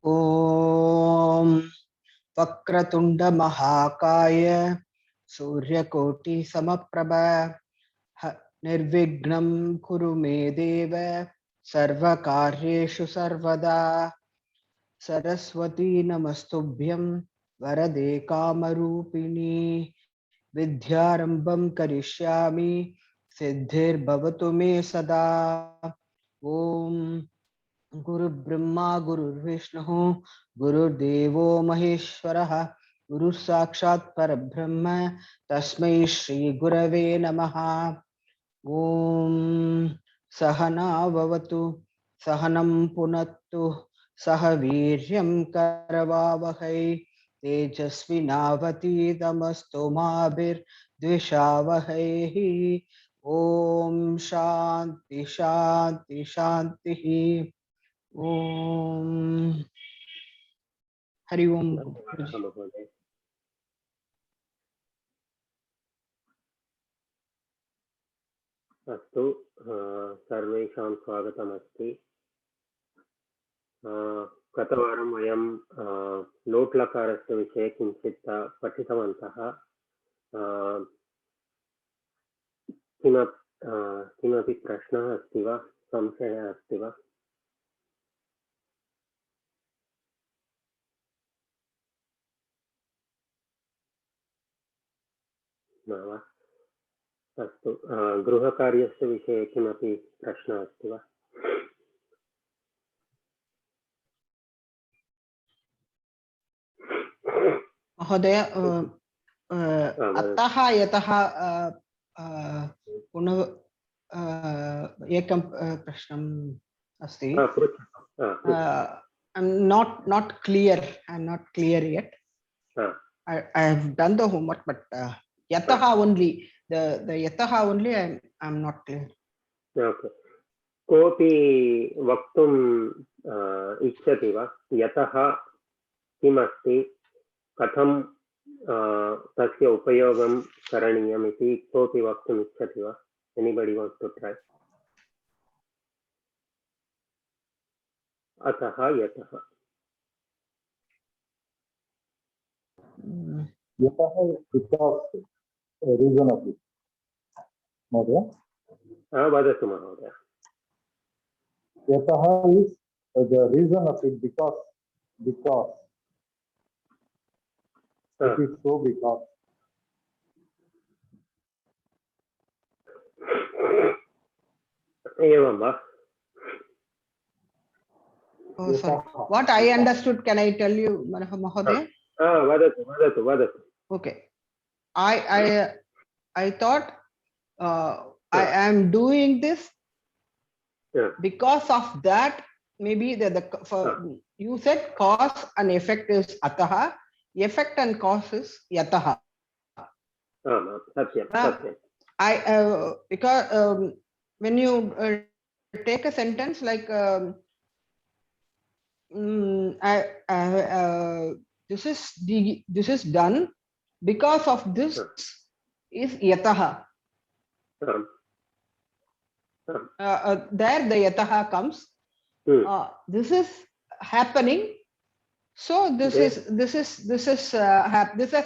ओम वक्रतुंड महाकाय सूर्यकोटि समप्रभ निर्विघ्नं कुरु मे देव सर्वकार्येषु सर्वदा सरस्वती नमस्तुभ्यं वरदे कामरूपिणी विद्यारंभं करिष्यामि सिद्धिर्भवतु मे सदा। ओम गुरुर्ब्रह्मा गुरुर्विष्णुः गुरुर्देवो महेश्वरः गुरुः साक्षात् परब्रह्म तस्मै श्री गुरवे नमः। ओम सहना भवतु सहनं पुनत्तु सह वीर्यं करवावहै तेजस्विनावतीतमस्तु मा विद्विषावहै। ओम शांति शांति शांति। ओम हरि ओम। अस्तु, सर्वेषां स्वागतमस्ति। गतवारं वयं लोट्लकारस्य विषये किञ्चित् पठितवन्तः। किमपि प्रश्नः अस्ति वा, संशयः अस्ति वा? न वा? अस्तु, गृहकार्यस्य विषये किमपि प्रश्नः अस्ति वा? महोदय अतः यतः पुनः एकं प्रश्नम् अस्ति। I'm not clear. I'm not clear yet. I have done the homework, but yataha only the yataha only I'm not clear. Okay. कोऽपि वक्तुम् इच्छति वा? यतः किमस्ति, कथं तस्य उपयोगं करणीयम् इति कोऽपि वक्तुम् इच्छति वा? Anybody wants to try? अतः यतः यतः because reason of it. महोदय वदतु महोदय। यतः is the reason of it, because it is so, because एवं वा? Oh, sorry. What I understood, can I tell you, Mahoday? वदतु. Okay. I thought I am doing this because of that. Maybe you said cause and effect is ataha, effect and cause is yataha. Because when you take a sentence like this is done because of this is yataha. There the yataha comes. This is happening, so this has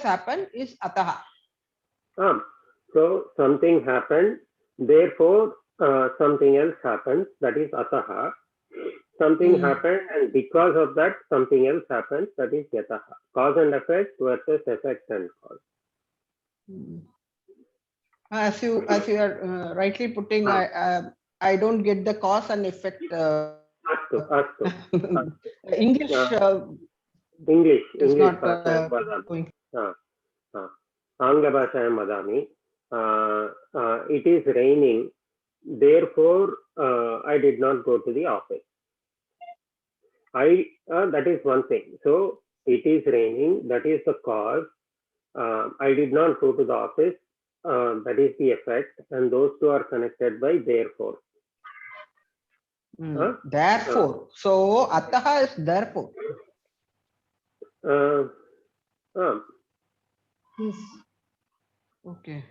happened is ataha. So something happened, therefore something else happens, that is ataha. Something happened, and because of that something else happens, that is yataha. Cause and effect versus effect and cause. As you are rightly putting, I don't get the cause and effect. Astu. English is not going. Angla-bhashayam vadami. It is raining, therefore I did not go to the office. That is one thing. So it is raining, that is the cause. I did not go to the office, that is the effect, and those two are connected by therefore. Therefore. So ataha is therefore. Yes. Okay.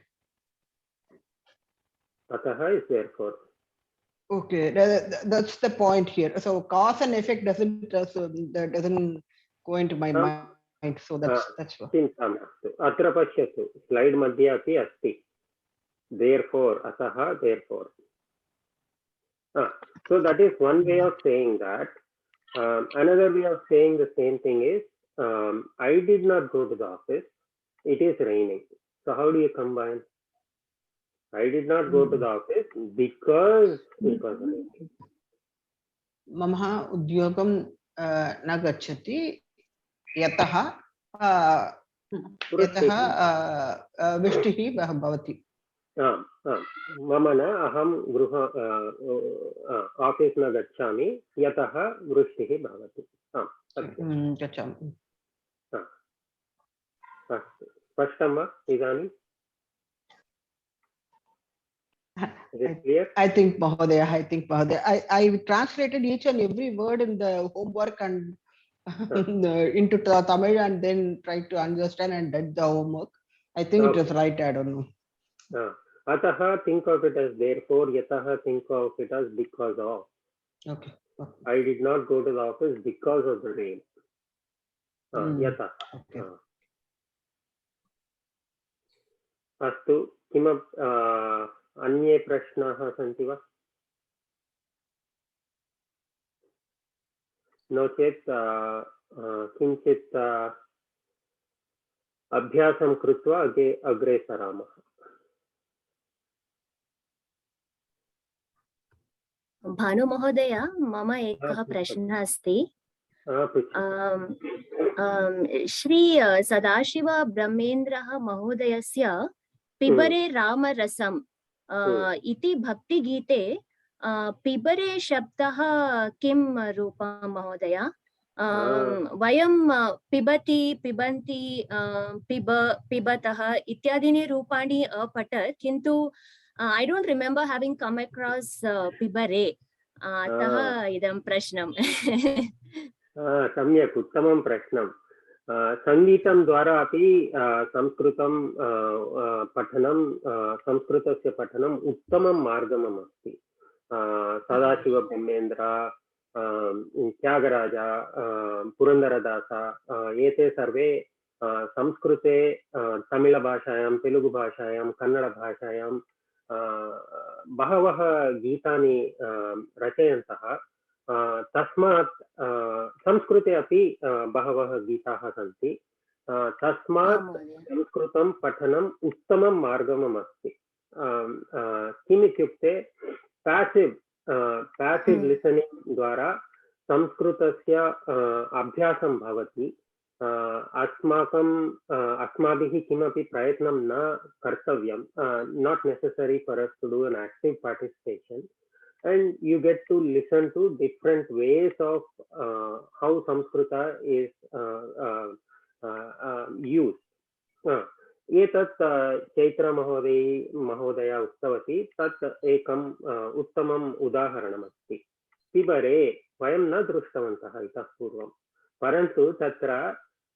Ataha is therefore. Okay, that's the point here. So cause and effect doesn't that doesn't go into my mind. So that's what. चिन्ता मास्तु अत्र पश्यतु slide मध्ये अपि अस्ति therefore ataha therefore. So that is one way of saying that. Another way of saying the same thing is I did not go to the office, it is raining. So how do you combine? I did not go to the office because it was raining. Mama udyogam na gacchati yataha vishtihi bhavati. मम न अहं गृह office न गच्छामि यतः वृष्टिः भवति. गच्छामि. अस्तु स्पष्टं वा इदानीं? I think Mahodaya, I translated each and every word in the homework and into Tamil and then tried to understand and did the homework. I think it was right. I don't know. Ataha, think of it as therefore. Yataha, think of it as because of. Okay. I did not go to the office because of the rain. Yataha. Okay. अस्तु किमपि अन्ये प्रश्नाः सन्ति वा? नो चेत् किञ्चित् अभ्यासं कृत्वा अग्रे सरामः. भानु महोदय, मम एकः प्रश्नः अस्ति. श्री सदाशिव ब्रह्मेन्द्रः महोदयस्य पिबरे रामरसम् इति भक्तिगीते पिबरे शब्दः किं रूपं महोदय? वयं पिबति, पिबन्ति, पिबतः इत्यादीनि रूपाणि अपठत्, किन्तु I don't remember having come across pibare. अतः इदं प्रश्नम्. सम्यक्, उत्तमं प्रश्नं. संगीतं द्वारा अपि संस्कृतं पठनं संस्कृतस्य पठनम् उत्तमं मार्गम् अस्ति. सदाशिव ब्रह्मेन्द्र, त्यागराज, पुरन्दरदास एते सर्वे संस्कृते तमिळभाषायां, तेलुगुभाषायां, कन्नडभाषायां बहवः गीतानि रचयन्तः. तस्मात् संस्कृते अपि बहवः गीताः सन्ति. तस्मात् संस्कृतं पठनम् उत्तमं मार्गम् अस्ति. किम् इत्युक्ते पैसिव् लिसनिंग द्वारा संस्कृतस्य अभ्यासं भवति. अस्माभिः किमपि प्रयत्नं न कर्तव्यं. Not necessary for us to do an active participation, and you get to listen to different ways of how Samskrita is used. एतत् चैत्र महोदया उक्तवती, तत् एकम् उत्तमम् उदाहरणमस्ति. पिबरे वयं न दृष्टवन्तः इतः पूर्वं, परन्तु तत्र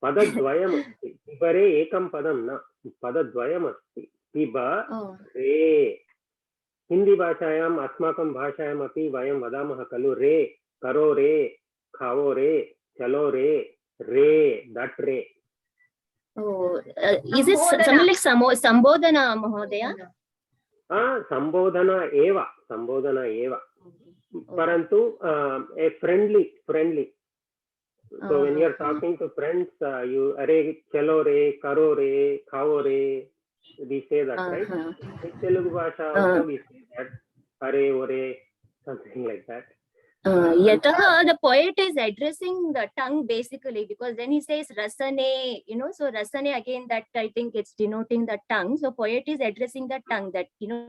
पदद्वयमस्ति. पिबरे एकं पदं न, पदद्वयमस्ति. पिब रे. हिंदी भाषायाम् अस्माकं भाषायाम् अपि वयं वदामः खलु, रे करो रे, खाओ रे, चलो रे, रे दट् रे. Is it something like Sambodhana Mahodaya? Sambodhana eva. Parantu a friendly. So when you are talking to friends, you are chalo re, karo re, khao re. We say that, right? In Telugu Bhasha also we say that, are, ore, something like that. Yataha, the poet is addressing the tongue basically, because then he says rasane, so rasane again, that I think it's denoting the tongue. So poet is addressing the tongue, that,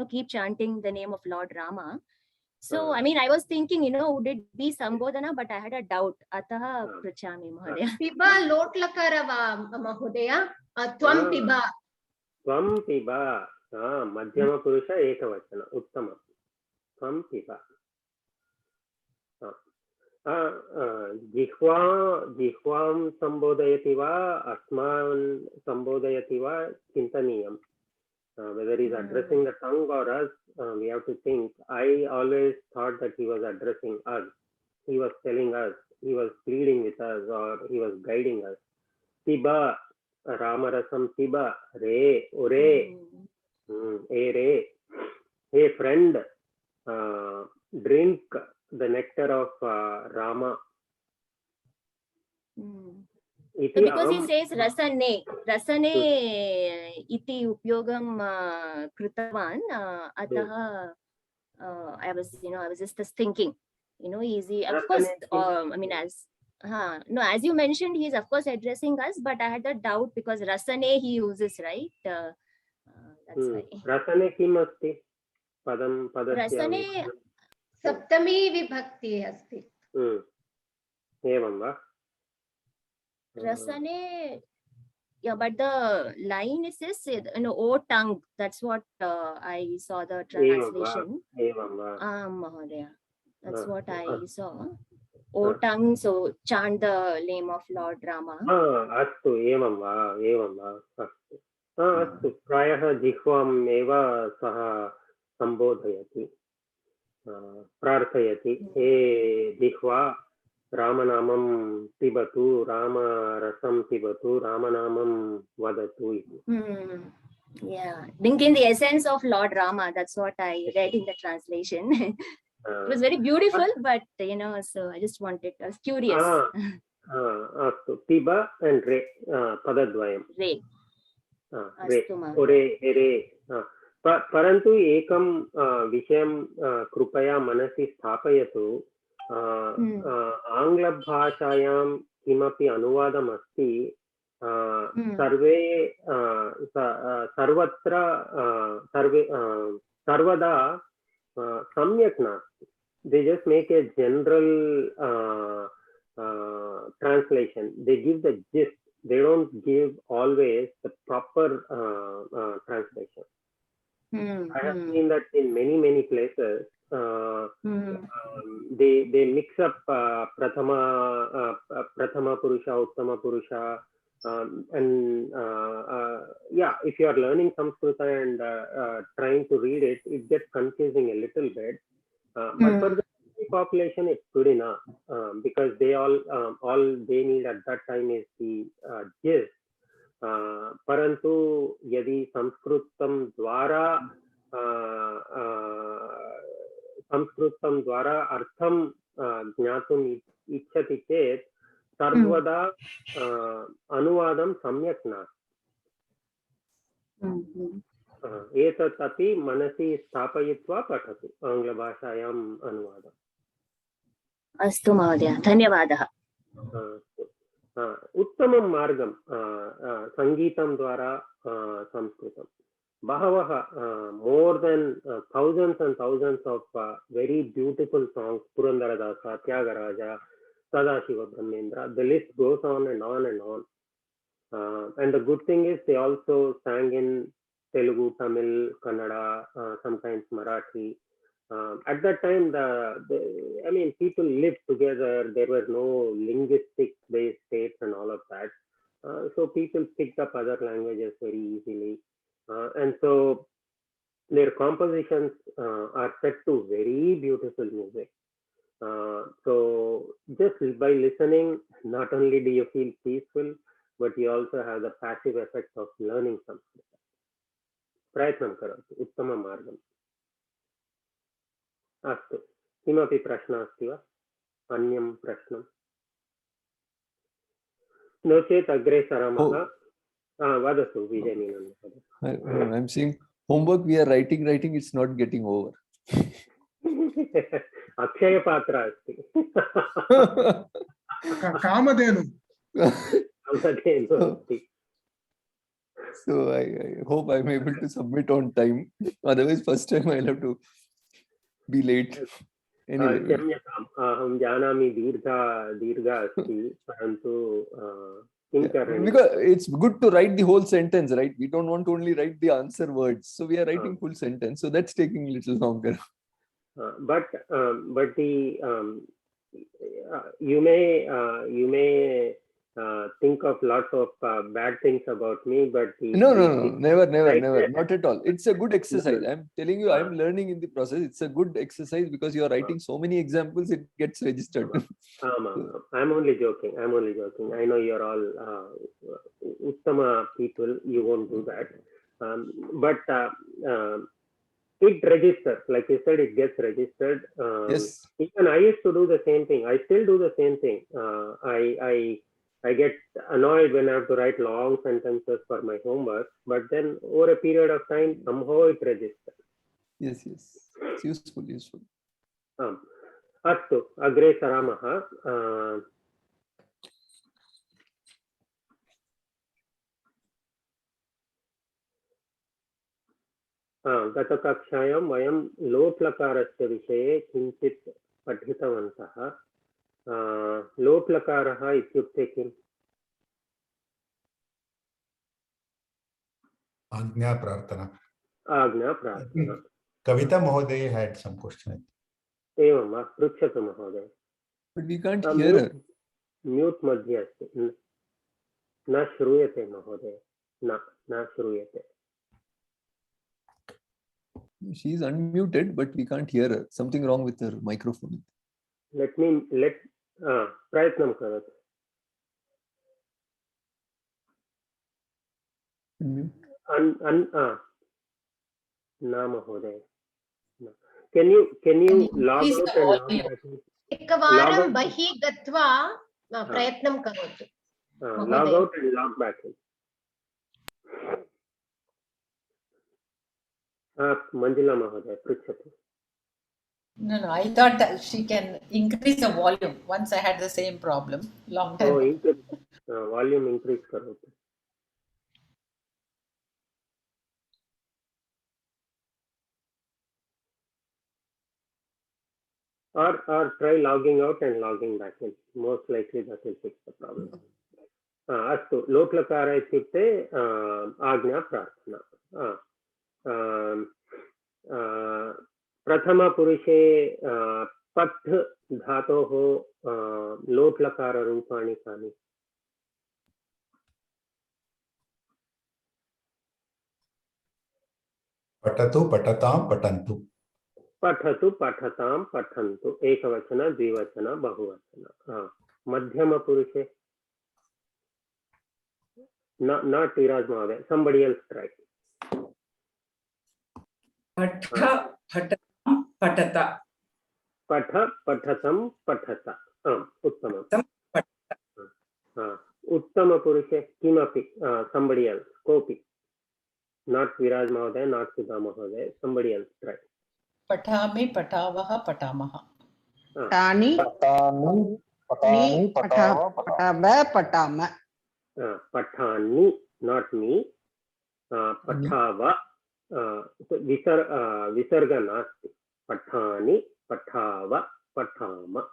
keep chanting the name of Lord Rama. So, I mean, I was thinking, would it be Sambodhana, but I had a doubt. Ataha prachami Mahodaya. Piba lot lakarava Mahodaya. Tvam piba. Tvam piba. Madhyama purusha ekavachana. Uttamam. Tvam piba. जिह्वां संबोधयति वा अस्मान् संबोधयति वा चिन्तनीयम्. Whether he's addressing the tongue or us, we have to think. I always thought that he was addressing us. He was telling us, he was pleading with us, or he was guiding us. Tiba, Ramarasam Tiba, Re, Ore, Re. Hey friend, drink the nectar of Rama. So because he says rasane iti upyogam krutavan, ataha I was just thinking, easy. Of course, I mean, as you mentioned, he's of course addressing us, but I had that doubt because rasane he uses, right? That's why. Rasane kim asti? Padam rasane saptami vibhakti asti. Evam va? Rasane, yeah, but the line says, O tongue. That's what I saw the translation. Mahodaya. That's what I saw. O tongue, so chant the name of Lord Rama. Astu, evam va, astu. Astu, prayah jihvam eva saha sambodhayati, prarthayati, he jihva, Ramanamam pibatu, Rama rasam pibatu, Ramanamam vadatu. Yeah, drinking the essence of Lord Rama. That's what I read in the translation. It was very beautiful, but so I just wanted. I was curious. Astu, piba and re, padadvayam. Re. Re, ore, ere. Parantu ekam vishayam krupaya manasi sthapayatu. आङ्ग्लभाषायां किमपि अनुवादम् अस्ति सर्वे सर्वत्र सर्वदा सम्यक् नास्ति. They just make a general translation. They give the gist. They don't give always the proper translation. I have seen that in many places. They mix up prathama purusha, uttama purusha, and if you are learning Sanskrit and trying to read it, it gets confusing a little bit. But for the population, it's good enough because they all they need at that time is the gist. Parantu yadi Sanskritam dwara artham jnatum ichhati chet sarvada anuvadam samyak nasti. Etat api manasi sthapayitva patatu Anglabhashayam anuvadam. Astu Mahodaya, dhanyavadah. Uttamam margam sangeetam dwara Sanskritam. Bahavaha, more than thousands and thousands of very beautiful songs, Purandaradasa, Tyagaraja, Sadashiva Brahmendra, the list goes on and on and on. And the good thing is they also sang in Telugu, Tamil, Kannada, sometimes Marathi. At that time, people lived together. There were no linguistic-based states and all of that. So people picked up other languages very easily. And so their compositions are set to very beautiful music. So just by listening, not only do you feel peaceful, but you also have the passive effect of learning something. Prayatnam karatu, uttama margam. Astu, kimapi prashna asti va? Anyam prashnam. No chet agre saramaha. Vadatu, Vijay. I'm saying homework we are writing, it's not getting over. Akshaya Patra asti. Kamadenu. So I hope I'm able to submit on time. Otherwise, first time I'll have to be late. Anyway. Aham janami dirgha asti, parantu because it's good to write the whole sentence, right? We don't want to only write the answer words. So we are writing full sentence. So that's taking a little longer. But the you may think of lots of bad things about me, but never, not at all. It's a good exercise. I'm telling you, I'm learning in the process. It's a good exercise because you're writing so many examples, it gets registered. I'm only joking. I know you're all Uttama people. You won't do that. But it registers, like you said, it gets registered. Yes. Even I used to do the same thing. I still do the same thing. I get annoyed when I have to write long sentences for my homework, but then over a period of time, somehow it registers. Yes. It's useful. Astu, agre saramaha. गतकक्षायां वयं लोट्लकारस्य विषये किञ्चित् पठितवन्तः। लोट्लकारः इत्युक्ते किम्? आज्ञाप्रार्थना. Kavita Mahoday had some question. एवं वा? पृच्छतु महोदय. But we can't hear her. Mute मध्ये अस्ति. न श्रूयते महोदय. न श्रूयते. She's unmuted, but we can't hear her. Something wrong with her microphone. Let प्रयत्नं करोतु. न महोदय. Can you log out and log back in? एकवारं बहिः गत्वा प्रयत्नं करोतु. Log out and log back in. Manjula Mahoday, pruchhatu. No, I thought that she can increase the volume. Once I had the same problem long time. Volume increase karotu. Or try logging out and logging back in. Most likely that will fix the problem. Astu, lotlakara ityukte agnya prarthana. प्रथम पुरुषे पठ धातोः लोट्लकार रूपाणि कानि? पठतु पठतां पठन्तु. पठतु पठतां पठन्तु. एकवचन, द्विवचन, बहुवचन. मध्यम पुरुषे not Iraj Mahoday, somebody else try. Patha patatam patata. Patha patatam patata. Uttamam. Uttama purushe kimapi. Somebody else. Kopi. Not Viraj Mahoday, not Sudha Mahoday. Somebody else try. Patami patavaha patamaha. Tani patava patama. Patani, not me. Patava. Visarga nasti. Patani, patava, patama.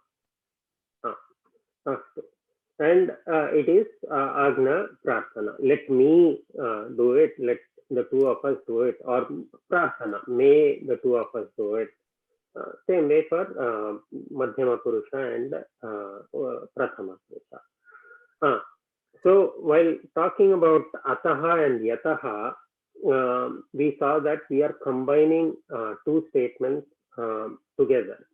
And it is Agna Prarthana. Let me do it. Let the two of us do it. Or Prarthana. May the two of us do it. Same way for Madhyama Purusha and Prathama Purusha. So while talking about Ataha and Yataha, we saw that we are combining two statements together.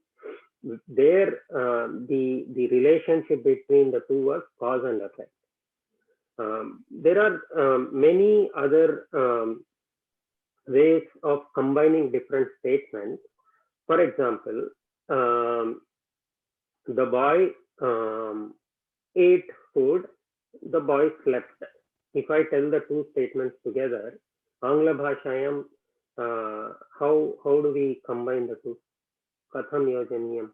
There, the relationship between the two was cause and effect. There are many other ways of combining different statements. For example, the boy ate food, the boy slept. If I tell the two statements together, Angla Bhashayam, how do we combine the two? Katham yojaniyam.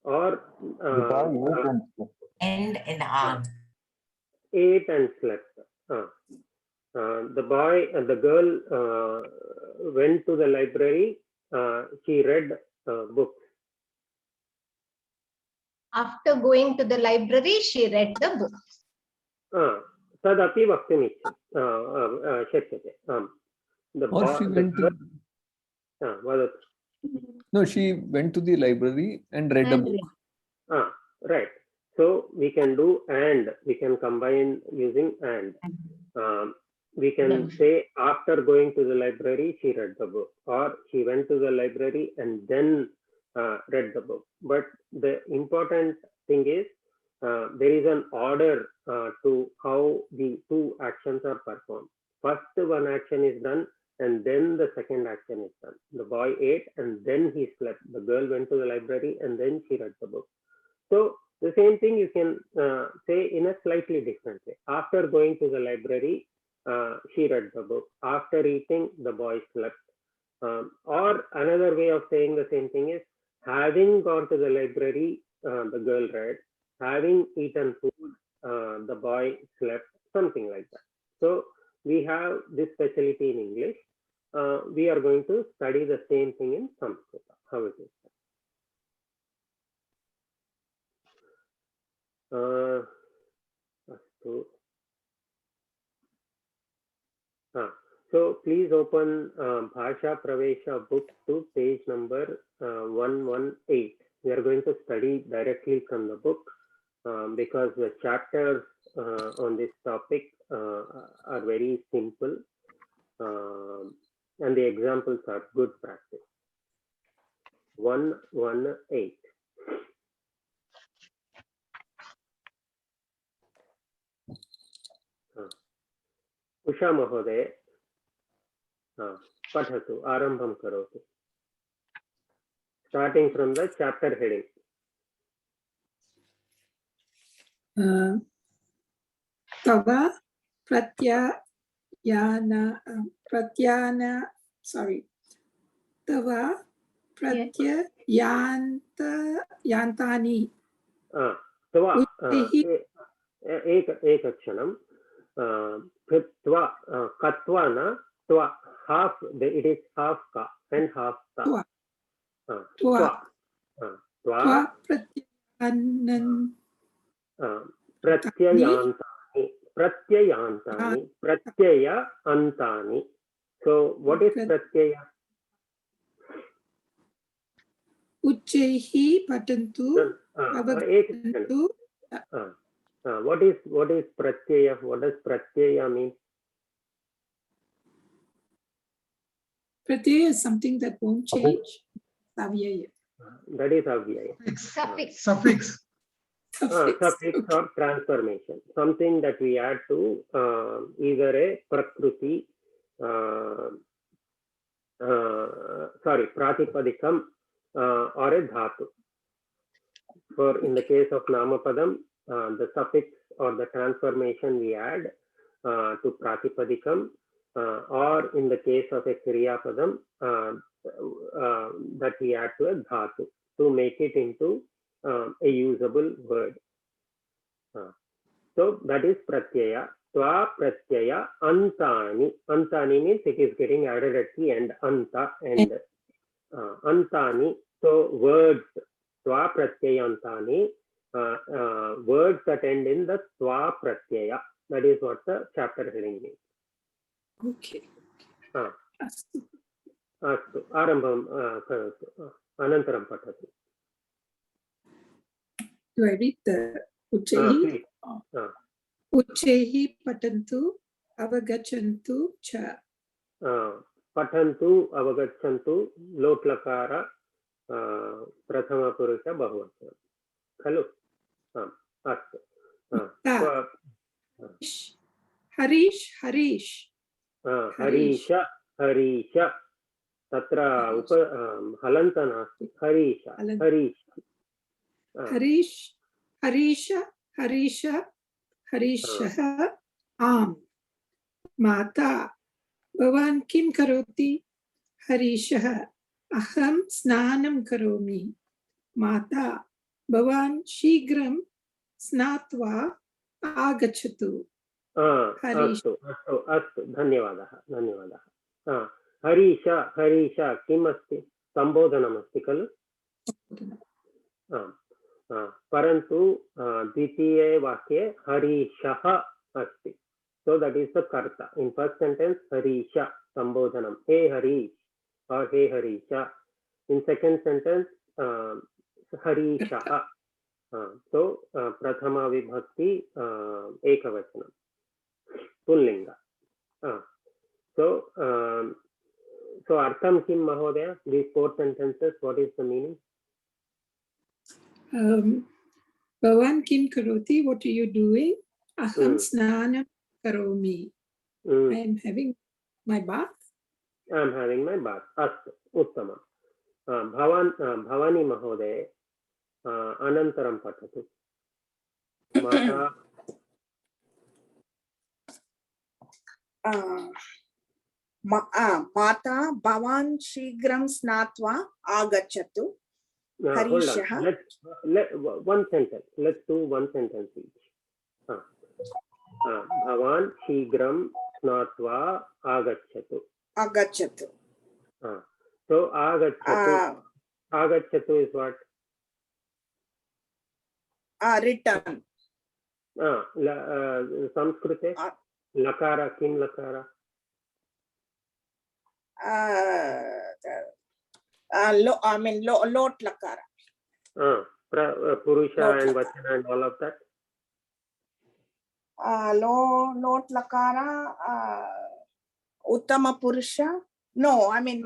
Or And on. Ate and slept. The girl went to the library. She read books. After going to the library, she read the books. Tadapi vaktum shakyate. Or she went to... No, she went to the library and read a book. Right. So we can do and, we can combine using and. We can say after going to the library, she read the book, or she went to the library and then read the book. But the important thing is there is an order to how the two actions are performed. First one action is done and then the second action is done. The boy ate and then he slept. The girl went to the library and then she read the book. So the same thing you can say in a slightly different way. After going to the library, she read the book. After eating, the boy slept. Or another way of saying the same thing is, having gone to the library, the girl read. Having eaten food, the boy slept, something like that. So we have this specialty in English. We are going to study the same thing in Sanskrit, how it is. So please open Bhasha Pravesha book to page number 118. We are going to study directly from the book because the chapters on this topic are very simple and the examples are good practice. 118. Usha Mahoday, Pathatu, Arambham Karotu. Starting from the chapter heading. Tava Tava Pratyayantani. Tava, ek akshanam. Kritva, Katvana, Tva, half, it is half ka and half ta. Tva. Tva. Pratyayantani. Pratyayantani. Pratyaya antani. So what is pratyaya? Uchchehi patantu. What is pratyaya? What does pratyaya mean? Pratyaya is something that won't change. Avyaya. That is avyaya. Suffix. Suffix or transformation. Something that we add to either a prakruti, pratipadikam or a dhatu. For in the case of Namapadam, the suffix or the transformation we add to pratipadikam, or in the case of a kriyapadam, that we add to a dhatu to make it into a usable word. So that is pratyaya. Tva pratyaya antani. Antani means it is getting added at the end. Anta and antani. So words. Tva pratyaya antani. Words that end in the tva pratyaya. That is what the chapter heading means. Okay. Astu. Arambham karatu. Anantaram patatu. Do I read the Uchchehi? Uchchehi patantu avagachantu cha. Patantu avagachantu lotlakara prathama purusha bahuvachanam. Hello. Astu. Harish. Harisha. Tatra halanta nasti. Harisha. Am. Mata. Bhavan kim karoti? Harisha. Aham snanam karomi. Mata. Bhavan shigram snatva agachatu. Astu. Dhanyavadah. Harisha kim asti? Sambodhanam asti kalu? Parantu dvitiye vakye Harishaha asti. So that is the karta. In first sentence, Harisha, Sambodhanam. Hey Harish or Hey Harisha. In second sentence, Harishaha. So prathama vibhakti ekavachanam pullinga. So artham kim mahodaya, these 4 sentences, what is the meaning? Bhavan kim karoti, what are you doing? Aham snanam karomi. I am having my bath. I am having my bath. Astu, uttama. Bhavani mahodaya, anantaram patatu. Mata. माता भवान् शीघ्रं स्नात्वा आगच्छतु. हरीशः. One sentence. Let's do one sentence each. Bhavan शीघ्रं स्नात्वा आगच्छतु. आगच्छतु. So agachatu is what? Return. Samskrite lakara, kim lakara? Lot lakara. Purusha and vachana and all of that. Lot lakara. Uttama purusha. No, I mean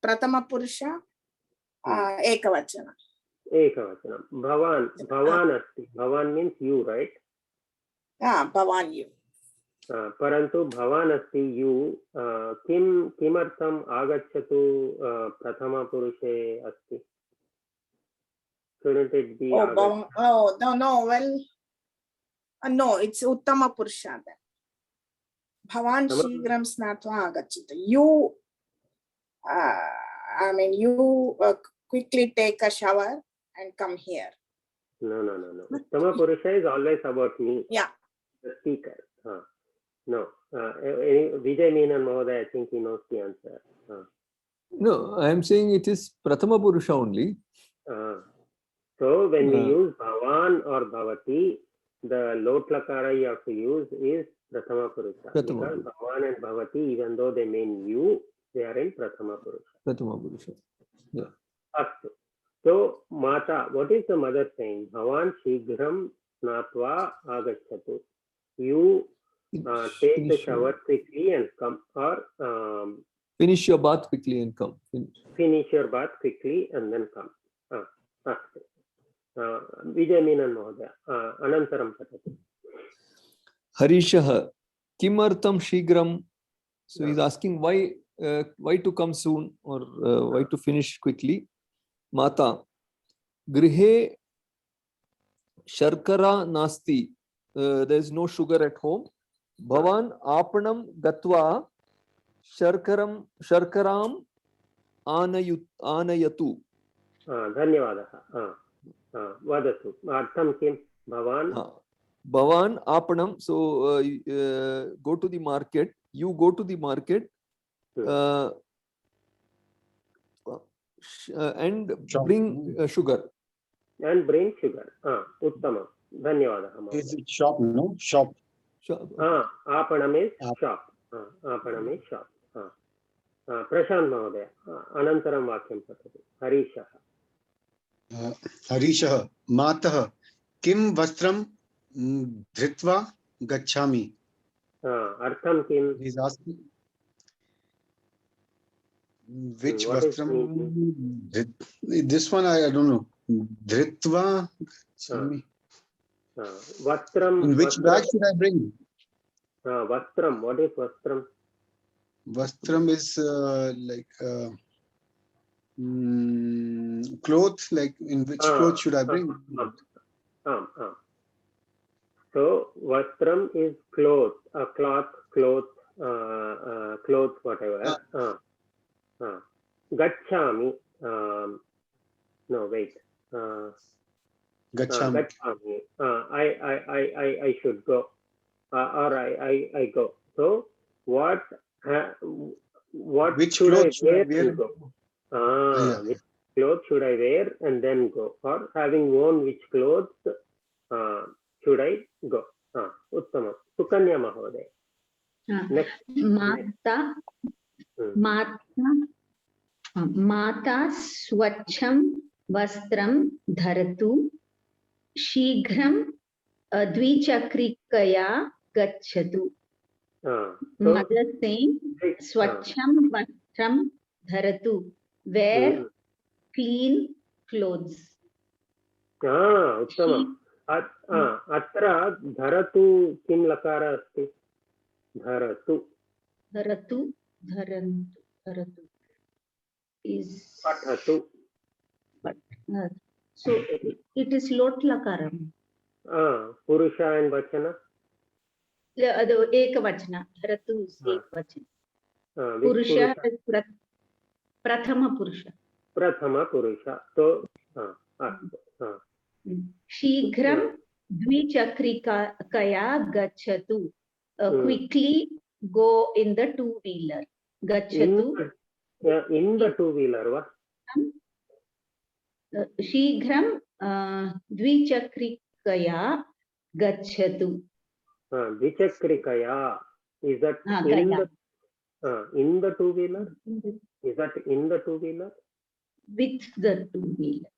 pratama purusha. Ekavachana. Ekavachanam. Bhavan asti. Bhavan means you, right? Bhavan you. Parantu bhavan asti you. Kimartham agachatu prathama purushe asti. Shouldn't it be? No. Well, no, it's uttama purusha then. Bhavan shigram snatva agachatu. You, you quickly take a shower and come here. No. Uttama purusha is always about me. Yeah. The speaker. No. Vijay Menon Mahoday, I think he knows the answer. No, I am saying it is prathama purusha only. So when we use bhavan or bhavati, the lot lakara you have to use is prathama purusha. Because bhavan and bhavati, even though they mean you, they are in prathama purusha. Prathama purusha. Yeah. Astu. So mata, what is the mother saying? Bhavan shighram snatva agachatu. You take the shower quickly and come, or finish your bath quickly and come. Finish your bath quickly and then come. Astu. Vijay Menon Mahoday, anantaram patatu. Harishah, kimartham shigram. So he's asking why to come soon, or why to finish quickly. Mata, grihe sharkara nasti. There is no sugar at home. Bhavan apanam gatva sharkaram anayatu. Dhanyavadaha. Vadatu. Artham kim? Bhavan. Bhavan apanam. So go to the market. You go to the market and bring sugar. And bring sugar. Uttama. Dhanyavadaha. Is it shop? No, shop. Apanam is shop. Apanam is shop. Prashant Mahoday, anantaram vakyam patatu. Harishah. Harishah, matah, kim vastram dhritva gacchami. Artham kim? He's asking which vastram. This one I don't know. Dhritva gacchami. Vastram. In which bag should I bring? Vastram. What is vastram? Vastram is like cloth. Like in which cloth should I bring? So vastram is cloth, cloth, whatever. Gacchami. No, wait. Gacchami. I should go, or I go. So what which should I wear and go? Which clothes should I wear and then go? Or having worn which clothes should I go? Uttama. Sukanya Mahoday. Mata swacham वस्त्रं धरतु, शीघ्रं द्विचक्रिकया गच्छतु. Mother saying, swachham vastram dharatu, wear clean clothes. उत्तमम्. अत्र धरतु किं लकार अस्ति? धरतु. धरतु, धरन्तु, धरतु is पठतु. So it is lot lakaram. Purusha and vachana? Ekavachana. Dharatu is ekavachana. Purusha is prathama purusha. Prathama purusha. So, Shighram dvichakrikaya gachatu. Quickly go in the two-wheeler. Gachatu. In the two-wheeler, what? Shighram dvichakrikaya gachatu. Dvichakrikaya. Is that in the two-wheeler? Is that in the two-wheeler? With the two-wheeler.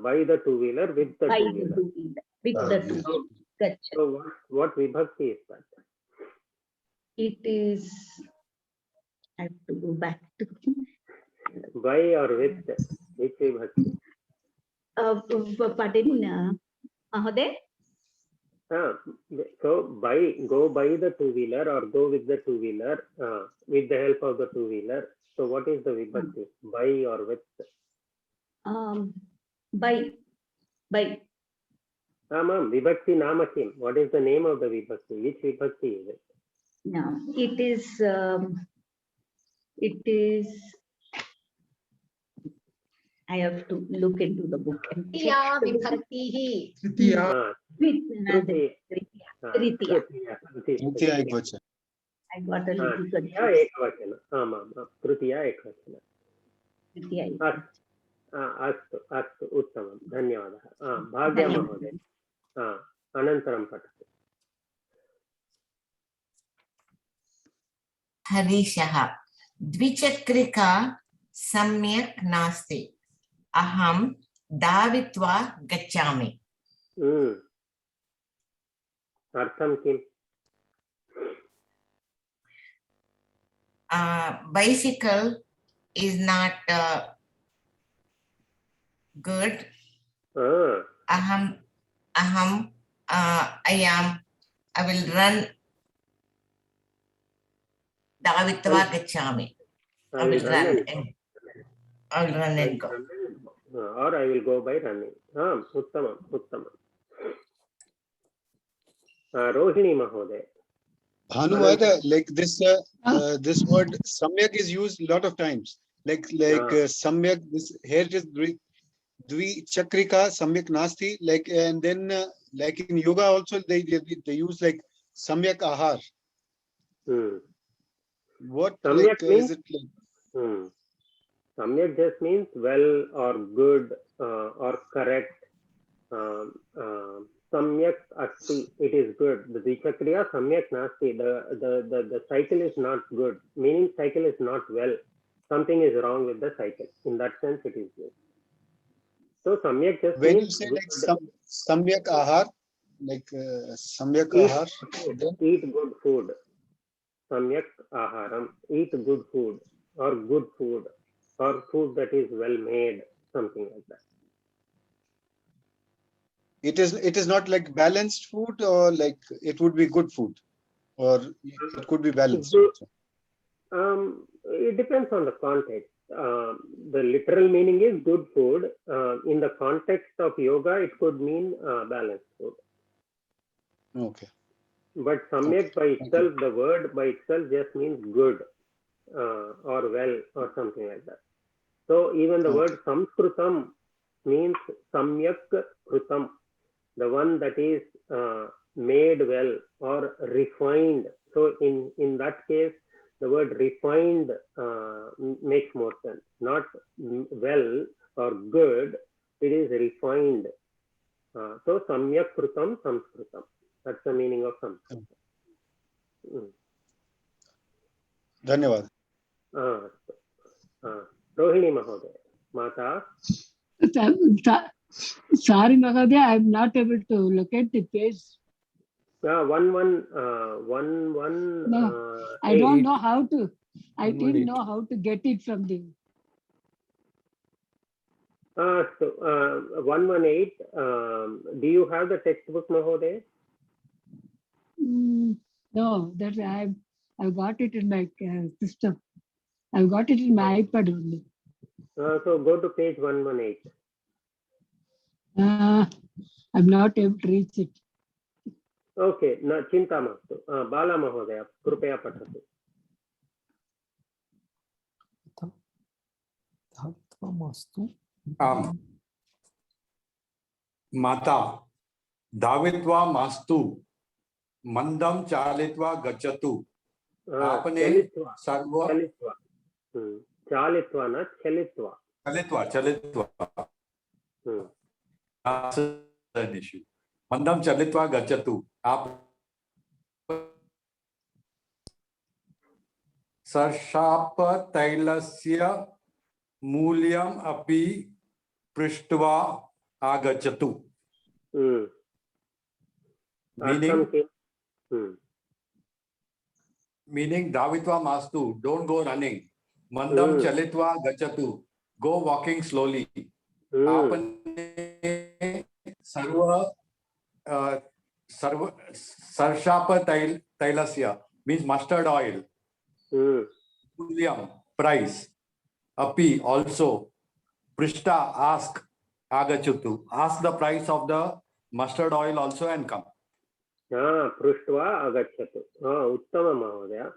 By the two-wheeler, with the two-wheeler. With the two-wheeler. So what vibhakti is that? It is, I have to go back to by or with, which vibhakti? Pardon, Mahoday? So go by the two-wheeler or go with the two-wheeler with the help of the two-wheeler. So what is the vibhakti? By or with? By. Ma'am, vibhakti nama kim? What is the name of the vibhakti? Which vibhakti is it? No, it is. I have to look into the book and check. Vibhakti. Tritiya. Tritiya. Tritiya ekvachana. I got a little confused. Tritiya ekvachana. Tritiya ekvachana. अस्तु अस्तु उत्तमं धन्यवादः. भाग्य महोदय अनन्तरं पठतु. हरीशः द्विचक्रिका सम्यक् नास्ति, अहं धावित्वा गच्छामि. अर्थं किम्? Bicycle is not good. I will run. Davitva gachami. I will run and go. Or I will go by running. Uttamam. Rohini Mahoday. Bhanuvada, like this word samyak is used a lot of times. Like samyak, this here it is dvichakrika samyak nasti, like, and then like in yoga also they use like samyak ahar. What like is it like? Samyak just means well or good or correct. Samyak asti, it is good. The dvichakriya samyak nasti, the cycle is not good, meaning cycle is not well. Something is wrong with the cycle. In that sense, it is good. So samyak just when means you say like samyak ahar, like samyak ahar, eat good food. Samyak aharam, eat good food or food that is well made, something like that. It is not like balanced food, or like it would be good food, or it could be balanced. It depends on the context. The literal meaning is good food. In the context of yoga, it could mean balanced food. Okay. But samyak by itself, the word by itself just means good or well or something like that. So even the word samskrutam means samyak krutam, the one that is made well or refined. So in that case, the word refined makes more sense. Not well or good, it is refined. So samyak krutam samskrutam. That's the meaning of samskrutam. Dhanyavad. Rohini Mahoday, Mata. Sorry, Mahodaya, I'm not able to locate the page. One. No, I don't know how to. I didn't know how to get it from the. So 118. Do you have the textbook, Mahodaya? No, that I've got it in my system. I've got it in my iPad only. So go to page 118. I'm not able to reach it. Okay, न चिन्ता मास्तु. बाला महोदय कृपया पठतु. माता धावित्वा मास्तु मंदं चालित्वा गच्छतु आपने सर्व चालित्वा न चलित्वा मंदं चलित्वा गच्छतु आप सर्षाप तैलस्य मूल्यम अपि पृष्ट्वा आगच्छतु. Meaning Davitva Mastu, don't go running. Mandam Chalitva Gachatu, go walking slowly. Apane Sarva Sarshapa Tailasya means mustard oil. Mulyam, price. Api also. Prishta, ask. Agachatu, ask the price of the mustard oil also and come. पृष्ट्वा आगच्छतु. उत्तमं महोदय.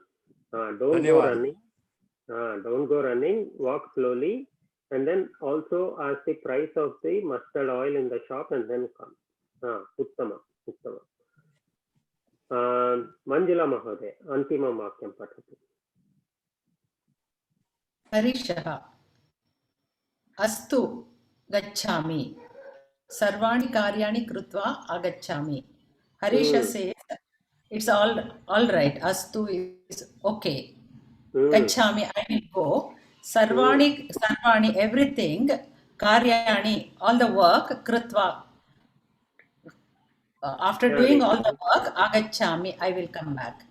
Don't go running, walk slowly, and then also ask the price of the mustard oil in the shop and then come. उत्तमं. Manjula महोदय अन्तिमं वाक्यं पठतु. हरीशः अस्तु गच्छामि सर्वाणि कार्याणि कृत्वा आगच्छामि. Harisha says, it's all right. Astu is okay. Gachami, I will go. Sarvani, everything. Karyani, all the work. Kritva. After doing all the work, agachami, I will come back.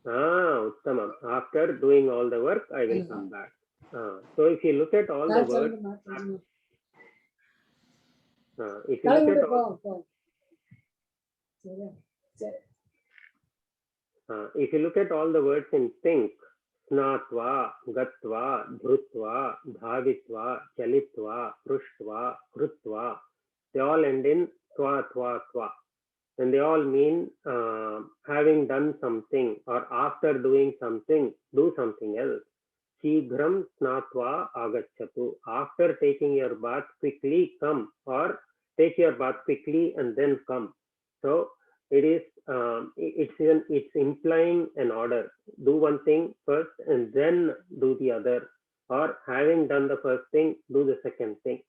Uttamam. After doing all the work, I will come back. So if you look at all the words, if you look at all, if you look at all the words in think, snatva, gatva, dhrutva, bhavitva, chalitva, prushtva, krutva, they all end in tva, tva, tva. And they all mean having done something or after doing something, do something else. Shighram snatva agachatu. After taking your bath, quickly come, or take your bath quickly and then come. So it is it's implying an order. Do one thing first and then do the other, or having done the first thing, do the second thing.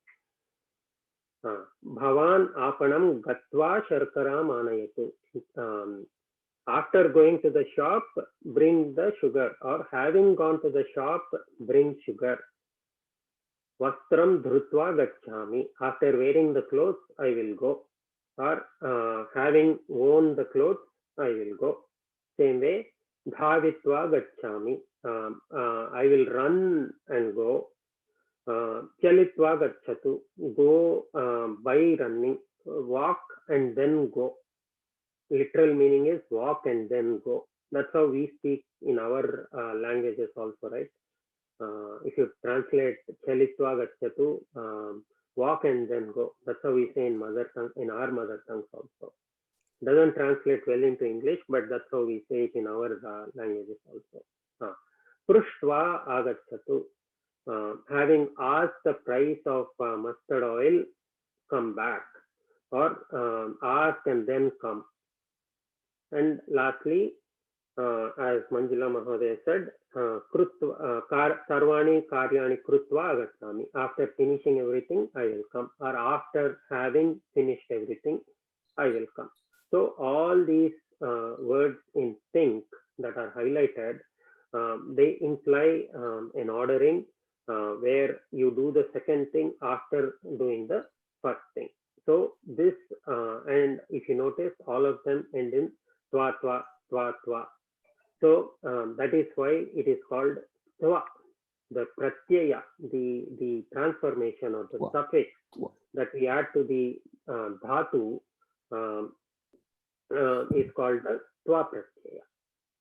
Bhavan apanam gatva sharkaram anayatu. After going to the shop, bring the sugar, or having gone to the shop, bring sugar. Vastram dhrutva gacchami. After wearing the clothes, I will go. Or having worn the clothes, I will go. Same way, dhavitva gacchami. I will run and go. Chalitva gacchatu. Go by running. Walk and then go. Literal meaning is walk and then go. That's how we speak in our languages also, right? If you translate Chalitva gacchatu, walk and then go. That's how we say in mother tongue, in our mother tongues also. Doesn't translate well into English, but that's how we say it in our languages also. Prushtva agachatu. Having asked the price of mustard oil, come back, or ask and then come. And lastly, as Manjula Mahodaya said, sarvani karyani krutva agachami. After finishing everything, I will come, or after having finished everything, I will come. So all these words in think that are highlighted, they imply an ordering where you do the second thing after doing the first thing. So this, and if you notice, all of them end in twa, twa, twa, twa. So that is why it is called twa. The pratyaya, the transformation or the suffix that we add to the dhatu is called the twa pratyaya.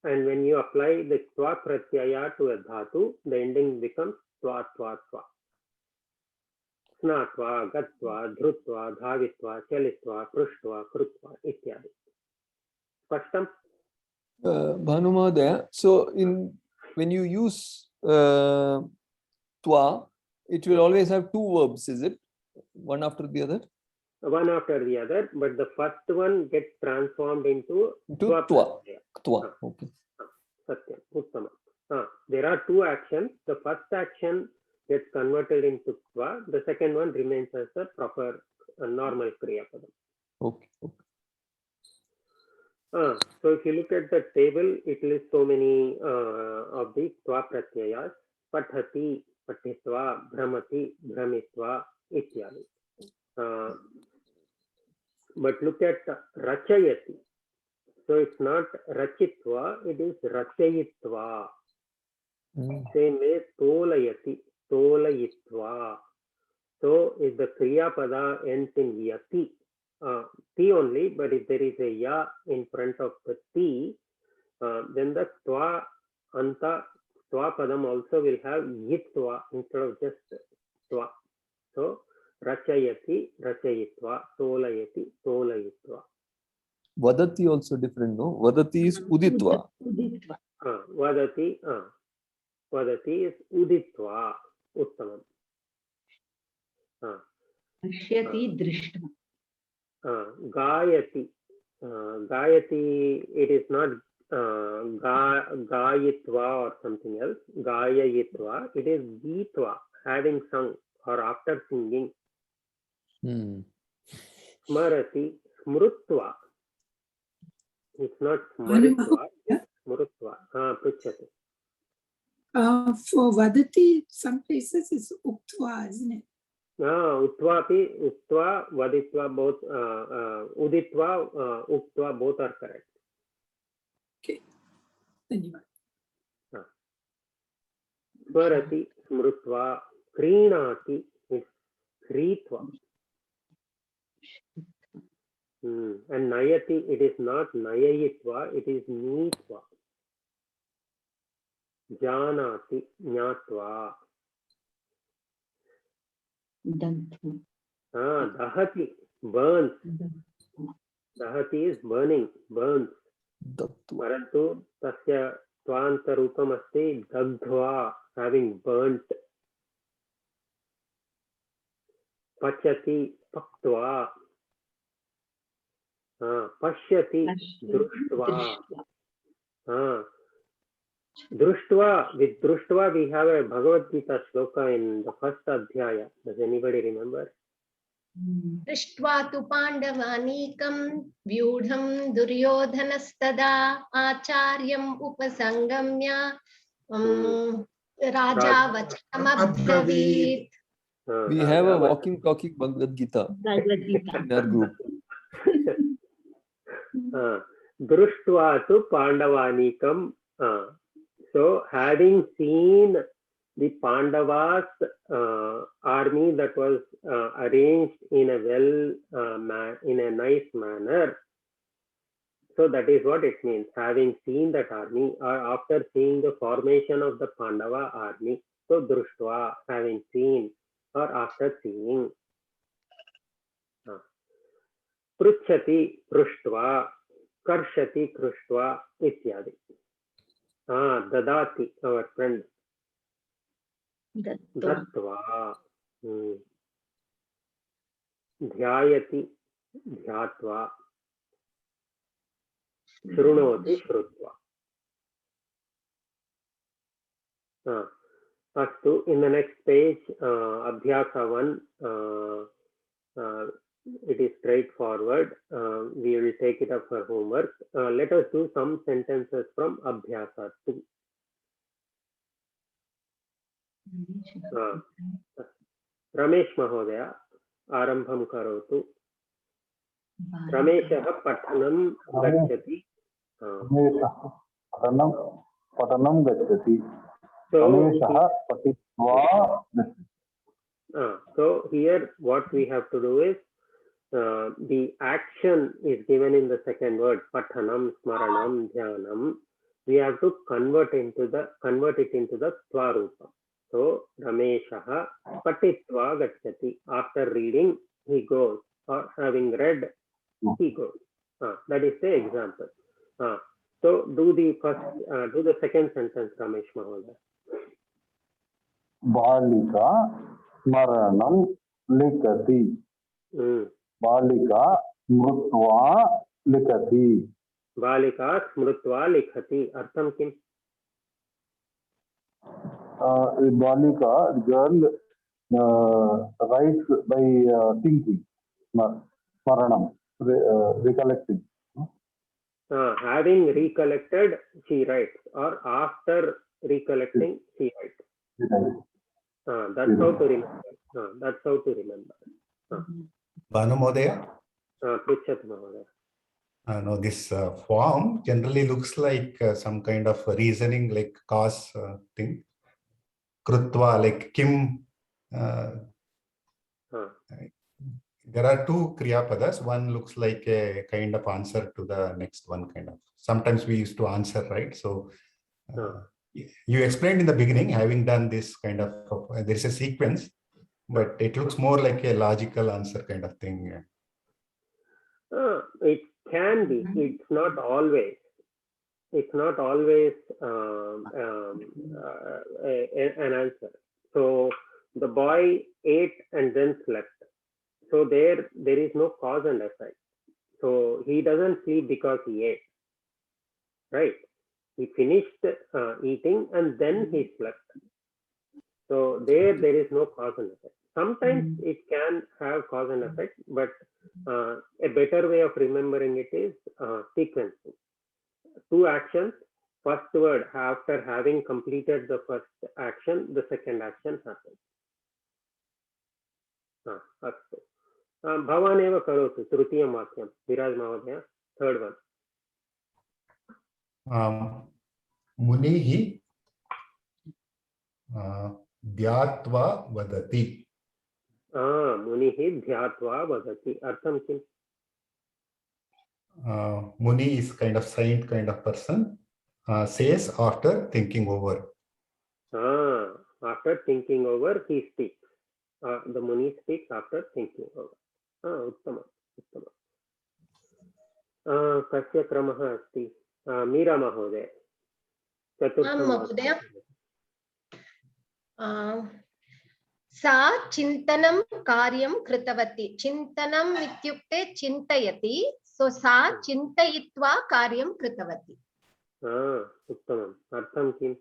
And when you apply the twa pratyaya to a dhatu, the ending becomes twa, twa, twa. Snatva, gatva, dhrutva, dhavitva, chalitva, prushtva, krutva, ityadi. Spashtam? Bhanumadaya, so when you use twa, it will always have two verbs, is it? One after the other? One after the other, but the first one gets transformed into twa. Twa. Okay. Satyam, uttama. There are two actions. The first action gets converted into twa. The second one remains as a proper normal kriya padam. Okay. So if you look at the table, it lists so many of the twa pratyayas. Pathati, patitva, bhramati, bhramitva, ityadi. But look at rachayati. So it's not rachitva, it is rachayitva. Same way tolayati, tolayitva. So if the kriya pada ends in yati, ti only, but if there is a ya in front of the ti, then the twa anta, twa padam also will have yitva instead of just twa. So rachayati, rachayitva, tolayati, tolayitva. Vadati also different, no? Vadati is uditva. Vadati is uditva, uttamam. Pashyati drishtva. Gayati. Gayati, it is not gayitva or something else. Gayayitva, it is gitva, having sung or after singing. Smarati, smrutva. It's not smaritva, it's smrutva. Pruchati. For vadati, some places it's uktva, isn't it? Uttvapi, uttva, vaditva, both, uditva, uktva, both are correct. Okay. Dhanyavad. Smarati, smrutva, krinati, it's kritva. And nayati, it is not nayayitva, it is nitva. Janati, nyatva. Dahati, burns. Dahati is burning, burns. Parantu tasya tvanta rupam asti dagdva, having burnt. Pachati, paktva. Pashyati, društva. Društva, with društva we have a Bhagavad Gita shloka in the first adhyaya. Does anybody remember? दृष्ट्वा तु पाण्डवानीकं व्यूढं दुर्योधनस्तदा आचार्यम् उपसंगम्य राजा वचनमब्रवीत्. We have a walking, talking Bhagavad Gita in our group. Društva tu Pandavanikam. So having seen the Pandavas army that was arranged in a in a nice manner. So that is what it means. Having seen that army, or after seeing the formation of the Pandava army. So društva, having seen, or after seeing. Pruchati, prushtva, karshati, krushtva, ityadi. Dadati, our friend. Dattva. Dhyayati, dhyatva. Shrunoti, shrutva. Astu, in the next page, Abhyasa 1, it is straightforward. We will take it up for homework. Let us do some sentences from Abhyasa 2. Ramesh महोदय आरम्भं करोतु। रमेशः पठनं गच्छति। पठनं गच्छति। रमेशः पठित्वा गच्छति। So here what we have to do is the action is given in the second word, pathanam, smaranam, dhyanam. We have to convert it into the tvarupa. So Rameshaha patitva gacchati. After reading, he goes, or having read, he goes. That is the example. So do the second sentence, Ramesh Mahoday. Balika smaranam likati. Balika smrutva likati. Balika smrutva likhati. Artham kim? Balika, girl, writes by thinking. Smaranam, recollecting. Having recollected, she writes, or after recollecting, she writes. That's how to remember. That's how to remember. Banu Mahodaya? Prichat Mahodaya. No, this form generally looks like some kind of reasoning, like cause thing. Krutva, like Kim. There are two Kriya Padas. One looks like a kind of answer to the next one, kind of. Sometimes we used to answer, right? So you explained in the beginning, having done this kind of, there is a sequence, but it looks more like a logical answer kind of thing. It can be. It's not always. It's not always an answer. So the boy ate and then slept. So there is no cause and effect. So he doesn't sleep because he ate, right? He finished eating and then he slept. So there is no cause and effect. Sometimes it can have cause and effect, but a better way of remembering it is sequencing. Two actions. First word, after having completed the first action, the second action happens. Astu. Bhavan eva karotu. Trutiyam vakyam. Viraj Mahodaya. Third one. Munihi dhyatva vadati. Munihi dhyatva vadati. Artham kim? Muni is kind of saint kind of person. Says after thinking over. After thinking over, he speaks. The Muni speaks after thinking over. Uttama. Kasya kramaha asti. Meera Mahodaya. Mahodaya. सा चिंतनं कार्यं कृतवती. चिंतनम् इत्युक्ते चिन्तयति. सो सा चिन्तयित्वा कार्यं कृतवती. उत्तमम्. अर्थं किम्?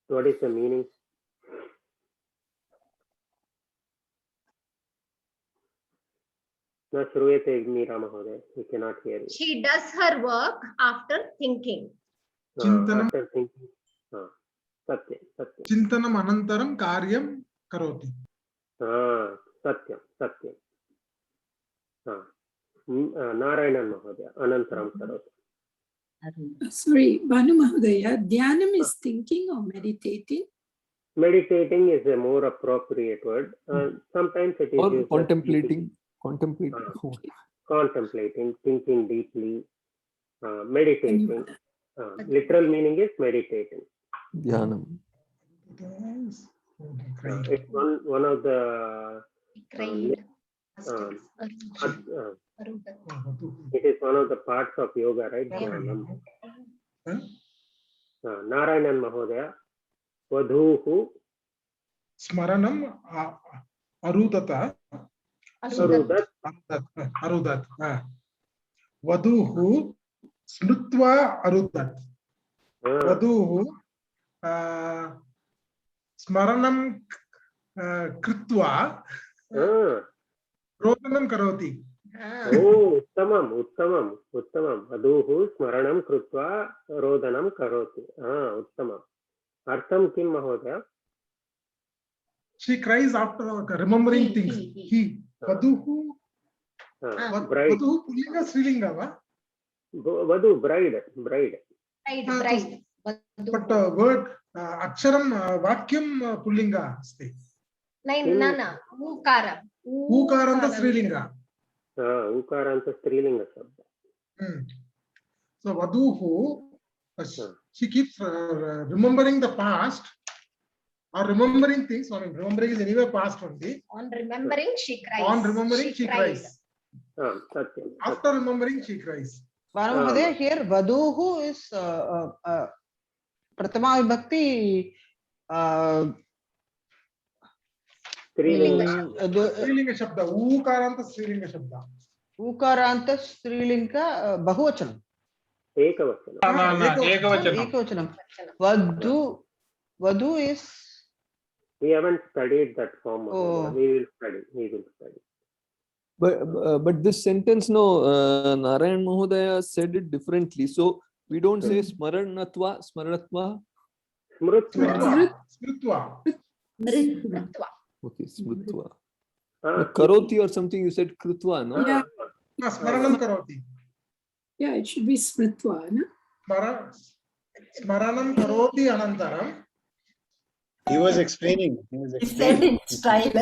What is the meaning? न श्रूयते मीरा महोदय. We cannot hear you. She does her work after thinking. After thinking. सत्यं. चिन्तनम् अनन्तरं कार्यं करोति. सत्यं. नारायणन् महोदय अनन्तरं करोतु. Sorry, Banu Mahodaya, Dhyanam is thinking or meditating? Meditating is a more appropriate word. Sometimes it is or contemplating. Contemplating, thinking deeply, meditating. Literal meaning is meditating. Dhyanam. It's one of the it is one of the parts of yoga, right? Narayanan Mahodaya. Vadhuhu Smaranam arudata. Arudat. Vadhuhu smrutva arudat. Vadhuhu smaranam krutva rodanam karoti. उत्तमम् उत्तमम् उत्तमं वधूः स्मरणं कृत्वा रोदनं करोति उत्तमम् अर्थं किं महोदय she cries after remembering things he vaduhu vaduhu pullinga strilinga va vadu bride but word aksharam vakyam pullinga asti na ukaranta strilinga ukaranta strilinga shabda so vaduhu she keeps remembering the past or remembering things. I mean, remembering is anyway past only. On remembering, she cries. On remembering, she cries. After remembering, she cries. Mahoday, here Vaduhu is Prathama Vibhakti. Strilinga Shabda. Ukaranta Strilinga Shabda. Ukaranta Strilinga Bahuvachanam. Ekavachanam. Vadu is. We haven't studied that form. We will study. But this sentence, no, Narayan Mahodaya said it differently. So we don't say smaranatva, smaranatva. Smritva. Okay, smritva. Karoti or something you said krutva, no? Yeah. Smaranam karoti. Yeah, it should be smritva, no? Smaranam karoti anantaram. He was explaining. He said in style.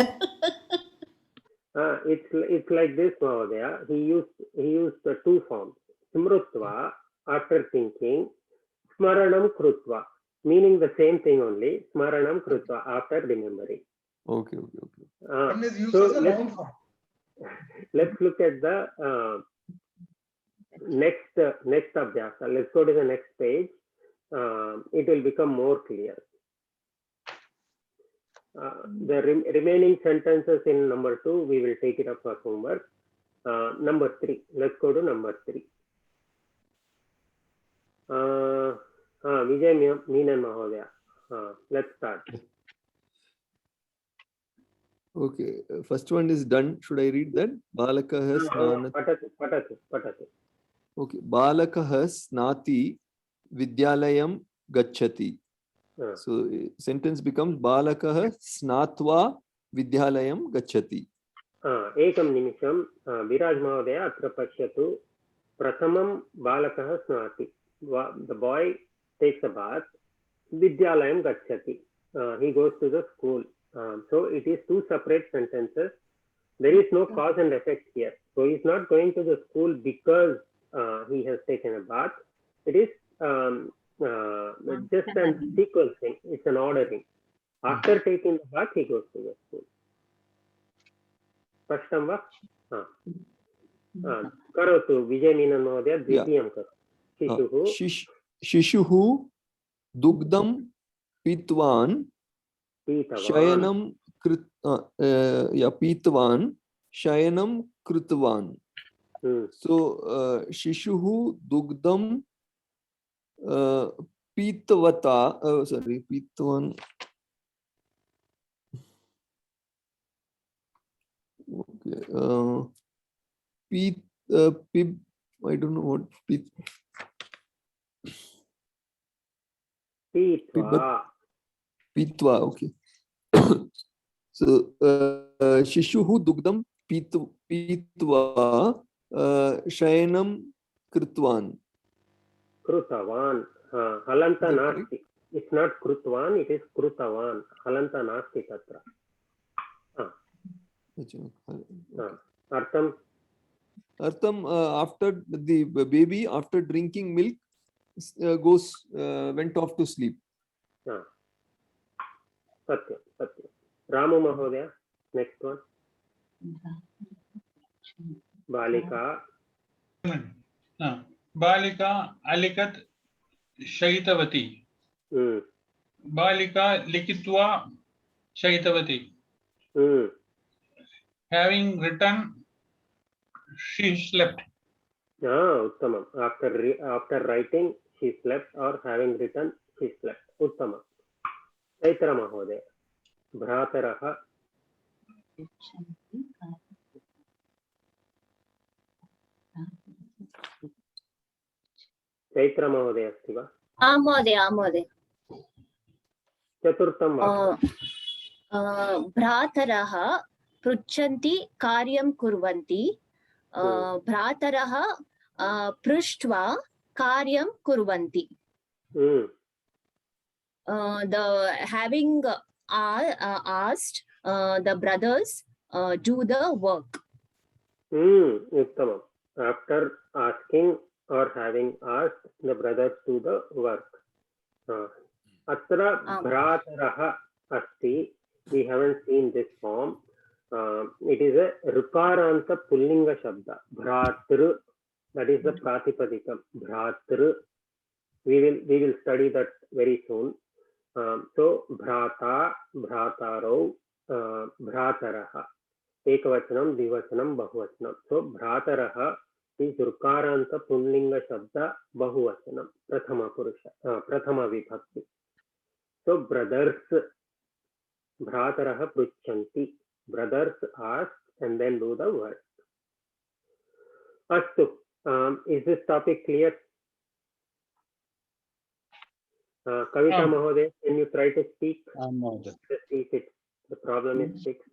It's like this, Mahodaya. He used the two forms. Smrutva, after thinking, smaranam krutva, meaning the same thing only. Smaranam krutva, after remembering. Okay. One is used So as a noun form. Let's look at the next abhyasa. Let's go to the next page. It will become more clear. The remaining sentences in number 2, we will take it up for homework. Number 3, let's go to number 3. Vijay Meenan Mahodaya, let's start. Okay, first one is done. Should I read that? Balakah snanati. Patatu. Okay, Balakah snati vidyalayam gacchati. So sentence becomes Balakah snatva vidyalayam gacchati. Ekam nimisham Viraj Mahodaya atra pashyatu pratamam Balakah snati. The boy takes a bath. Vidyalayam gacchati. He goes to the school. So it is two separate sentences. There is no cause and effect here. So he is not going to the school because he has taken a bath. It is just a sequencing. It's an ordering. After taking the bath, he goes to the school. Spashtam va? Karotu Vijay Meenan Mahodaya dvitiyam karotu. Shishuhu dugdam pitvan shayanam pitvan shayanam krutvan. So Shishuhu dugdam pitvan. Okay. I don't know what Pitva. Okay. So Shishuhu dugdam pitva shayanam krutvan. Krutavan. Halanta nasti. It's not krutvan, it is krutavan. Halanta nasti tatra. Artham. After the baby, after drinking milk, went off to sleep. Satya. Ramu Mahodaya, next one. Balika. Balika alikat shaitavati. Balika likitva shaitavati. Having written, she slept. Uttamam. After writing, she slept, or having written, she slept. Uttamam. Chaitra Mahodaya. Bhrataraha. Chaitra महोदय अस्ति वा? आं महोदय, आं महोदय। चतुर्थं वाक्यं। भ्रातरः पृच्छन्ति कार्यं कुर्वन्ति, भ्रातरः पृष्ट्वा कार्यं कुर्वन्ति. The having asked the brothers do the work. Uttamam. After asking or having asked, the brothers do the work. Atra bhrataraha asti. We haven't seen this form. It is a rukaranta pullinga shabda. Bhratru. That is the pratipadikam. Bhratru. We will study that very soon. So bhrata, bhrataro, bhrataraha. Ekavachanam, divachanam, bahuvachanam. So bhrataraha is rukaranta pullinga shabda bahuvachanam. Prathama purusha, prathama vibhakti. So brothers, bhrataraha pruchanti. Brothers ask and then do the work. Astu, is this topic clear? Kavita Mahoday, can you try to speak? Just speak it. The problem is fixed.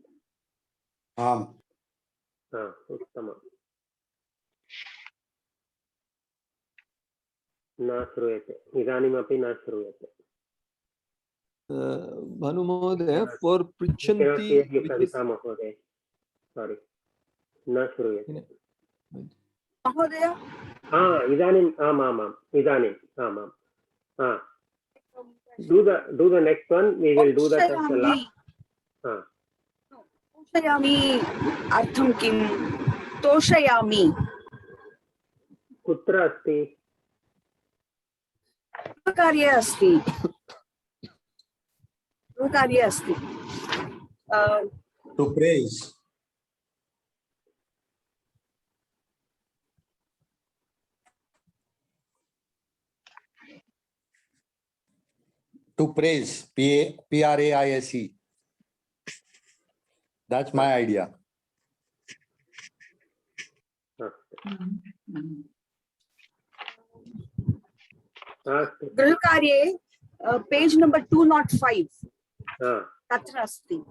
Uttama. न श्रूयते. इदानीमपि न श्रूयते. Bhanu Mahoday, for Prichanti. Kavita Mahoday. Sorry. न श्रूयते. Mahodaya? इदानीम् आमामाम्. इदानीम् आमाम्. Do the next one. We will do that as the last. Toshayami artham kim? Toshayami. Kutra asti? Karya asti. Karya asti. To praise. To praise, P-R-A-I-S-E. That's my idea. Grilkarye, page number 205. Tatra asti.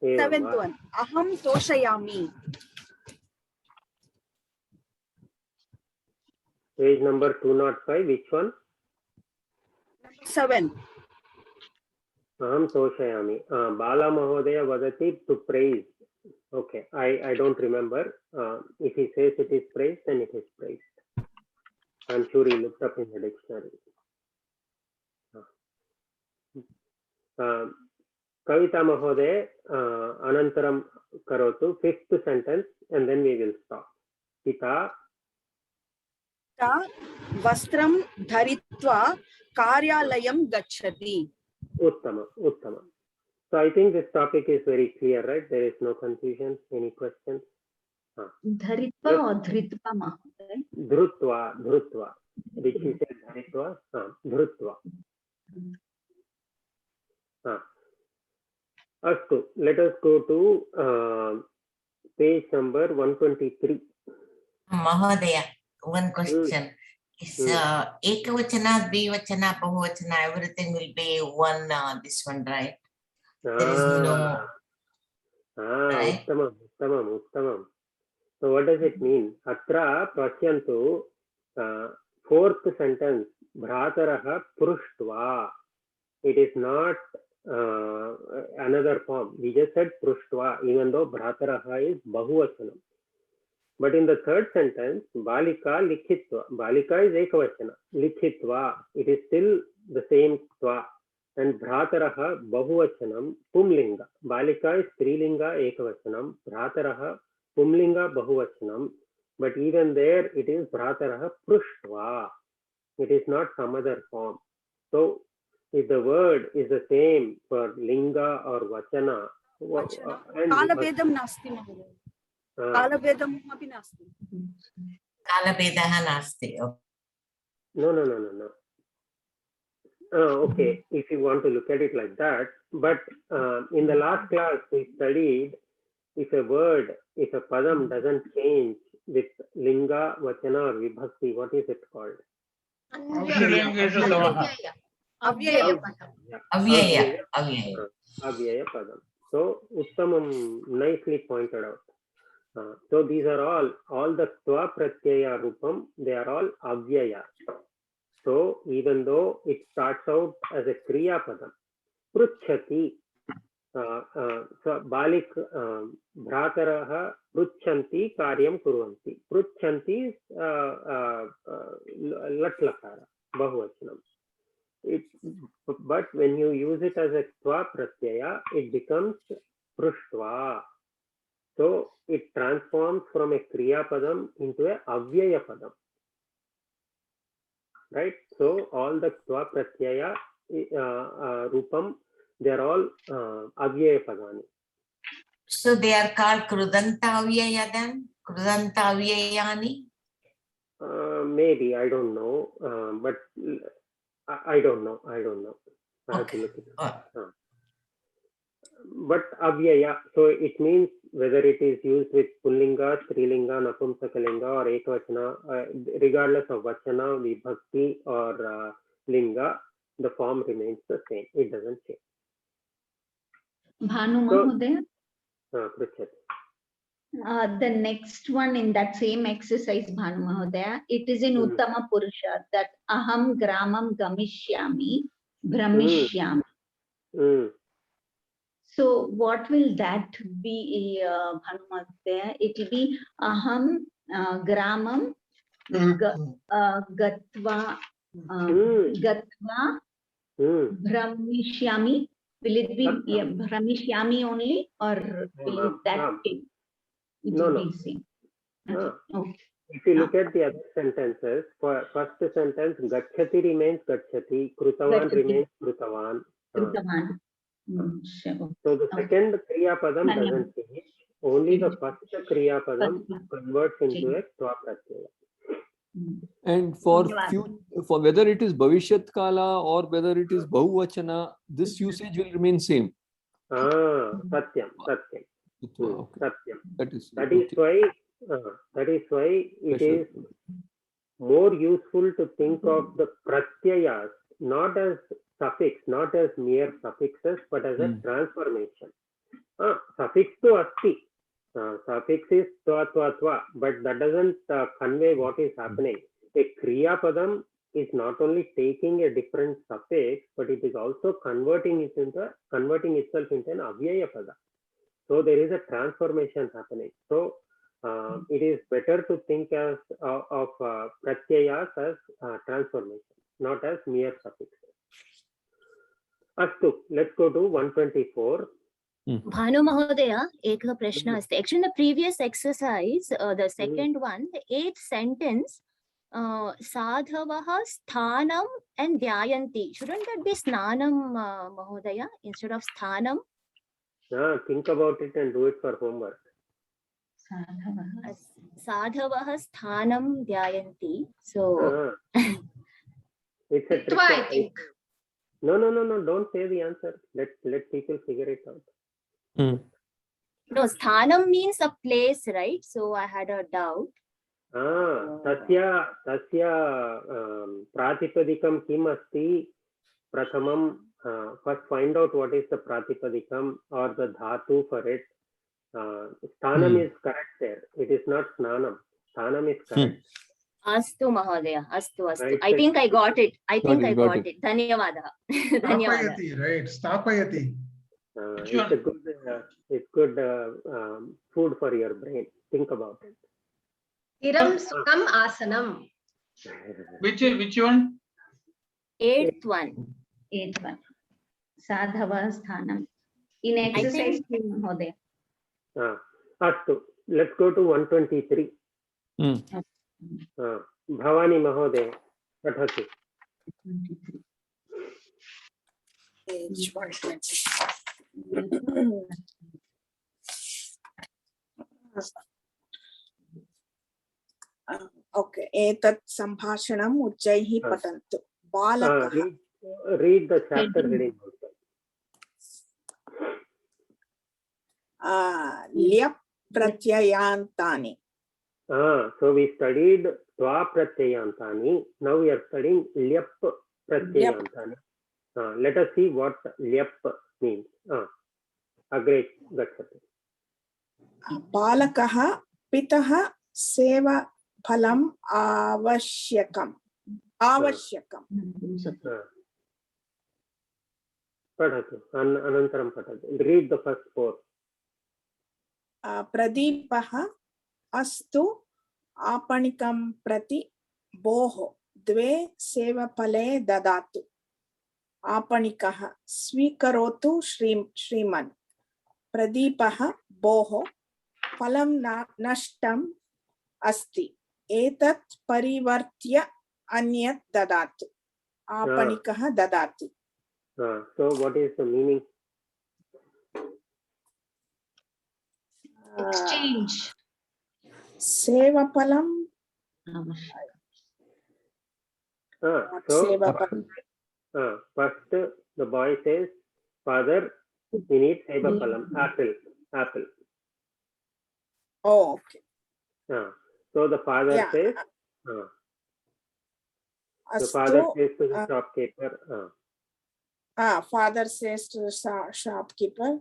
Seventh one. Aham toshayami. Page number 205. Which one? 7. Aham toshayami. Bala Mahodaya vadati to praise. Okay, I don't remember. If he says it is praised, then it is praised. I'm sure he looked up in the dictionary. Kavita Mahodaya, Anantaram karotu, 5th sentence, and then we will stop. Pita Vastram dharitva karyalayam gachati. Uttama, Uttama. So I think this topic is very clear, right? There is no confusion. Any questions? Dharitva or dhritva Mahoday? Dhrutva, Dhrutva. Did she say Dharitva? Dhrutva. Astu, let us go to page number 123. Mahodaya, one question. Is Ekavachana, Dvivachana, Bahuvachana, everything will be one, this one, right? There is no... Right? Uttamam. So what does it mean? Atra prashyantu, 4th sentence, Bhrataraha Prushtva. It is not another form. We just said Prushtva, even though Bhrataraha is Bahuvachanam. But in the 3rd sentence, Balika Likhitva. Balika is Ekavachana. Likhitva. It is still the same Tva. And Bhrataraha Bahuvachanam Pumlinga. Balika is Strilinga Ekavachanam. Bhrataraha Pumlinga Bahuvachanam. But even there it is Bhrataraha Prushtva. It is not some other form. So if the word is the same for Linga or Vachana. Kalabedam nasti Mahodaya. Kalabedam api nasti. Kalabedaha nasti. No. Okay, if you want to look at it like that. But in the last class we studied if a word, if a padam doesn't change with linga, vachana or vibhakti, what is it called? Shrilingeshu samaha. Avyaya. Avyaya padam. So uttamam, nicely pointed out. So these are all the tva pratyaya rupam, they are all avyaya. So even though it starts out as a kriya padam, pruchhati. So balik bhrataraha pruchanti karyam kurvanti. Pruchanti is latlakara, bahuvachanam. But when you use it as a tva pratyaya, it becomes pruštva. So it transforms from a kriya padam into a avyaya padam. Right? So all the tva pratyaya rupam, they are all avyaya padani. So they are called krudanta avyaya then? Krudanta avyayani? Maybe, I don't know. But I don't know. I have to look it up. But avyaya, so it means whether it is used with pullinga, strilinga, napumsakalinga or ekvachana, regardless of vachana, vibhakti or linga, the form remains the same. It doesn't change. Bhanu Mahodaya, the next one in that same exercise, Bhanu Mahodaya, it is in Uttama Purusha that aham gramam gamishyami brahmishyami. So what will that be, Bhanu Mahodaya? It will be aham gramam gatva brahmishyami. Will it be brahmishyami only, or will it that be? No. Okay. If you look at the other sentences, for first sentence, gacchati remains gacchati, krutavan remains krutavan. So the second kriya padam doesn't change. Only the first kriya padam converts into a tva pratyaya. And for whether it is bhavishyat kala or whether it is bahuvachana, this usage will remain same. Satyam. Okay. That is why it is more useful to think of the pratyayas not as suffix, not as mere suffixes, but as a transformation. Suffix to asti. Suffix is tva, but that doesn't convey what is happening. A kriya padam is not only taking a different suffix, but it is also converting itself into an avyaya pada. So there is a transformation happening. So it is better to think of pratyayas as transformation, not as mere suffixes. Astu, let's go to 124. Bhanu Mahodaya, ekah prashna asti. Actually, in the previous exercise, the second one, the 8th sentence, sadhavaha sthanam and dhyayanti. Shouldn't that be snanam, Mahodaya, instead of sthanam? Think about it and do it for homework. Sadhavaha sthanam dhyayanti. So it's a trick. I think. No, don't say the answer. Let people figure it out. No, sthanam means a place, right? So I had a doubt. Tasya pratipadikam kim asti prathamam. First find out what is the pratipadikam or the dhatu for it. Sthanam is correct there. It is not snanam. Sthanam is correct. Astu Mahodaya, astu. I think I got it. I got it. Dhanyavada. Stapayati, right? Stapayati. It's good food for your brain. Think about it. Tiram sukam asanam. Which one? 8th one. 8th one. Sadhava sthanam. In exercise, Mahodaya. Astu. Let's go to 123. Bhavani Mahodaya, pathatu. Page 120. Okay. Etat sambhashanam uccaihi patantu. Balakah. Read the chapter heading. Lyap pratyayantani. So we studied twa pratyayantani. Now we are studying lyap pratyayantani. Let us see what lyap means. Agre gachati. बालकः पितः सेवाफलम् आवश्यकम् आवश्यकम् पठतु अनन्तरं पठतु. Read the first four. प्रदीपः अस्तु आपणिकं प्रति भोः द्वे सेवफले ददातु. आपणिकः स्वीकरोतु श्रीमन्. प्रदीपः भोः फलं नष्टम् अस्ति एतत् परिवर्त्य अन्यत् ददातु. आपणिकः ददाति. So what is the meaning? Exchange. सेवफलं first the boy says, father, we need sevapalam, apple. Oh, okay. So the father says, the father says to the shopkeeper, father says to the shopkeeper,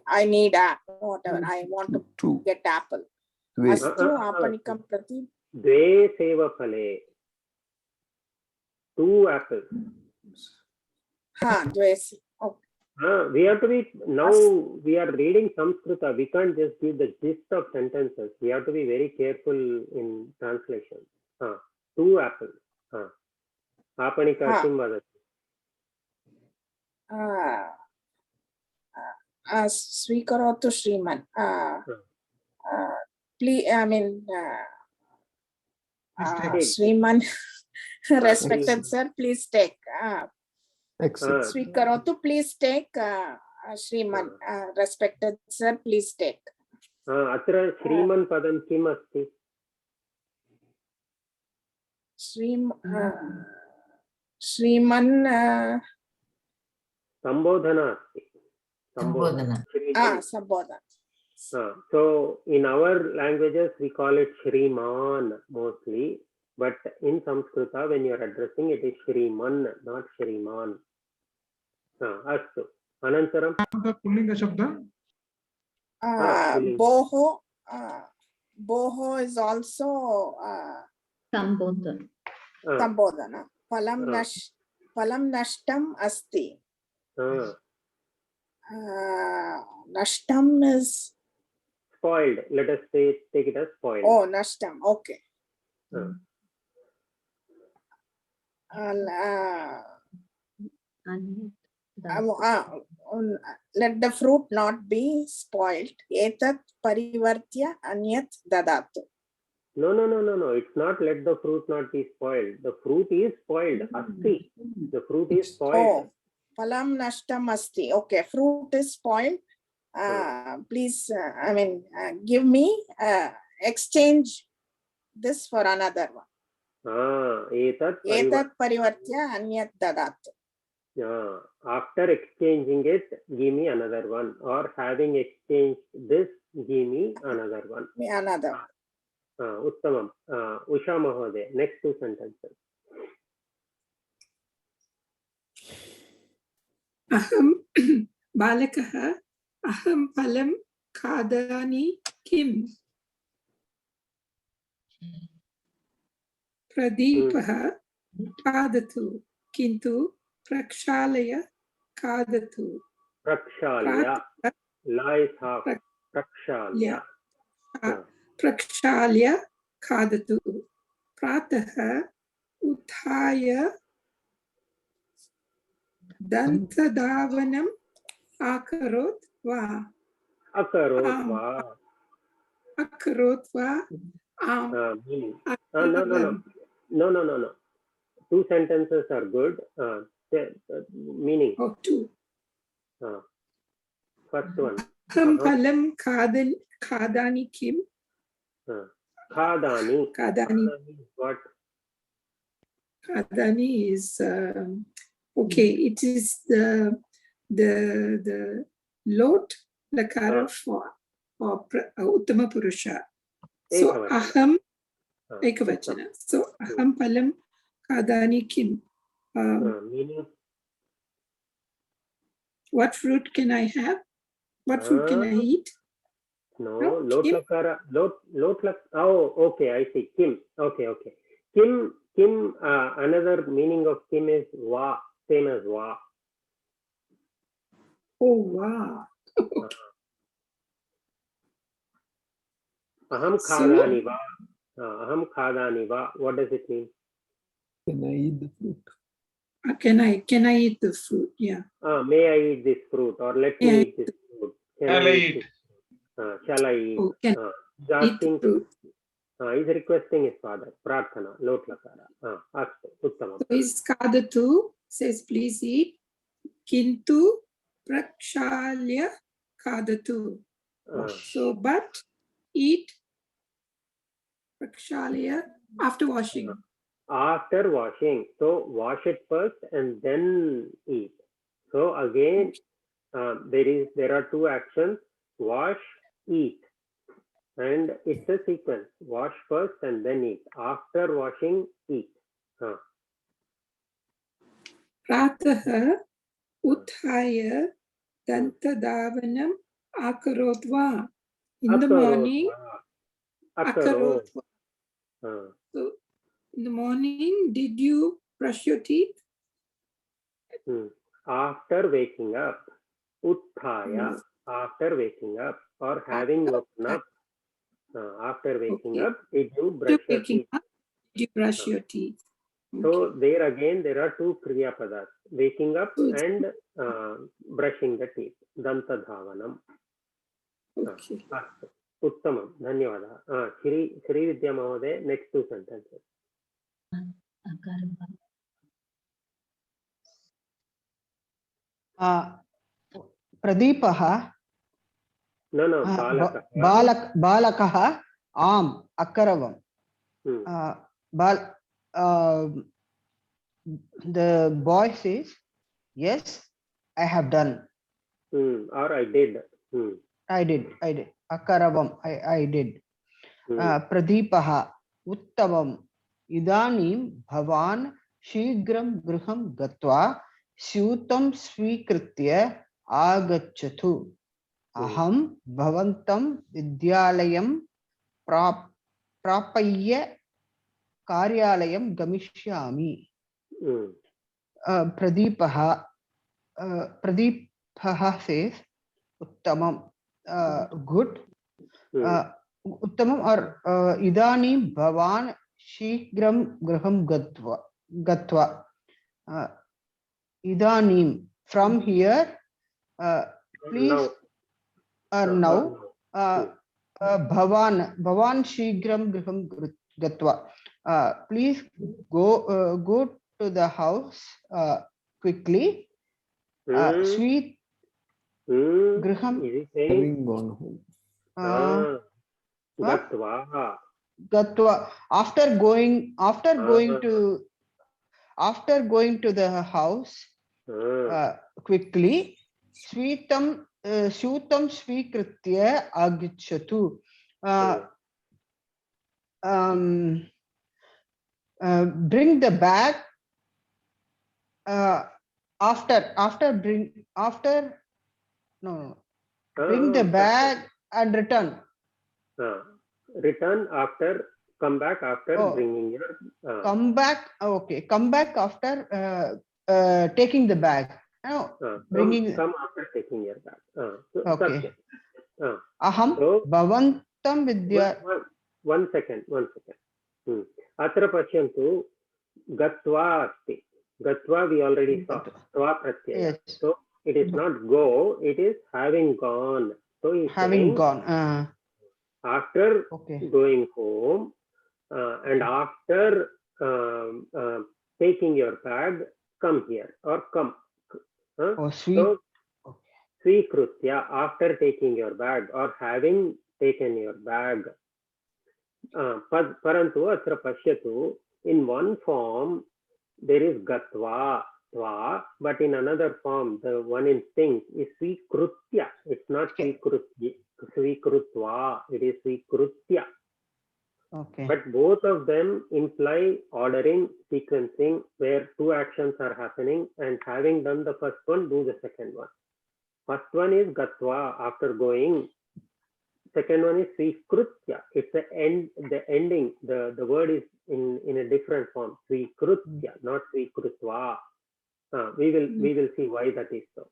I need whatever, I want to get apple. Astu apanikam prati dve sevafale, 2 apples. Dve. Okay. We have to be, now we are reading Sanskrita, we can't just give the gist of sentences. We have to be very careful in translation. 2 apples. Apanika kim vadati. Swikarotu Shriman. Please, I mean, Shriman, respected sir, please take. Swikarotu, please take. Shriman, respected sir, please take. Atra Shriman padam kim asti? Shriman Sambodhana asti. Sambodhana. Sambodhana. So in our languages we call it Shriman mostly, but in Sanskrita when you are addressing it is Shriman, not Shriman. Astu. Anantaram. Pullinga shabda. Boho is also Sambodhana. Sambodhana. Palam nashtam asti. Nashtam is spoiled. Let us say take it as spoiled. Oh, nashtam. Okay. Let the fruit not be spoiled. Etat parivartya anyat dadatu. No. It's not let the fruit not be spoiled. The fruit is spoiled. Asti. The fruit is spoiled. Oh, phalam nashtam asti. Okay, fruit is spoiled. Please, I mean, give me, exchange this for another one. Etat parivartya anyat dadatu. After exchanging it, give me another one. Or having exchanged this, give me another one. Another. Uttamam. Usha Mahode, next 2 sentences. Aham balakaha aham palam khadani kim. Pradeepaha khadatu kintu prakshalaya khadatu. Prakshalya. La is half. Prakshalya. Prakshalya khadatu. Prataha uthaya dantadavanam akarot va. Akarot va. Akarot va. No. 2 sentences are good. Meaning. Oh, 2. First one. Aham palam khadani kim. Khadani. Khadani. What? Khadani is okay. It is the lot lakara or Uttama Purusha. So aham ekavachana. So aham palam kadani kim. Meaning? What fruit can I have? What fruit can I eat? No, lotlakara. Oh, okay, I see. Kim. Okay. Kim. Another meaning of kim is va. Same as va. Oh, wow. Aham khadani va. Aham khadani va. What does it mean? Can I eat the fruit? Can I eat the fruit? Yeah. May I eat this fruit, or let me eat this fruit? Shall I eat? Shall I eat? Oh, can He's asking. He's requesting his father. Prarthana. Lotlakara. Astu. Uttamam. So his kadatu says, please eat. Kintu prakshalya kadatu. So, but eat prakshalya after washing. After washing. So wash it first and then eat. So again, there are two actions: wash, eat, and it's a sequence. Wash first and then eat. After washing, eat. Pratah uthaya dantadavanam akarotva. In the morning, akarotva. So in the morning, did you brush your teeth? After waking up. Uthaya. After waking up or having woken up. After waking up, did you brush your teeth? Did you brush your teeth? So there again, there are two kriya padas: waking up and brushing the teeth. Danta dhavanam. Uttamam. Dhanyavada. Shri Vidya Mahoday, next two sentences. Pradeepah. No, Balakah am akaravam. The boy says, yes, I have done. Or I did. I did. Akaravam, I did. Pradeepah uttamam idanim bhavan shigram griham gatva syutam svikritya agachathu. Aham bhavantam vidyalayam prapayya karyalayam gamishyami. Pradeepah says uttamam, good. Uttamam or idanim bhavan shigram graham gatva. Idanim, from here, please. Now, bhavan shigram griham gatva. Please go to the house quickly. Sweet griham. Having gone home. Gatva. After going to the house quickly, shutam svikritya agachatu. Bring the bag bring the bag and return. Return after, come back after bringing your. Come back. Okay, come back after taking the bag. Bringing. Come after taking your bag. Okay. Aham bhavantam vidya. One second. Atra pashyantu gatva asti. Gatva we already saw. Tva pratyaya. Yes. So it is not go, it is having gone. So he's having saying, gone. After going home and after taking your bag, come here or come. So, swikrutya, after taking your bag or having taken your bag. Parantu atra pashyatu, in one form there is gatva, tva, but in another form, the one in sync is swikrutya. It's not swikrutya. svikrutva, it is svikrutya. Okay. But both of them imply ordering, sequencing, where two actions are happening, and having done the first one, do the second one. First one is gatva, after going. Second one is svikrutya. It's the end, the ending. The word is in a different form. Svikrutya, not svikrutva. We will see why that is so.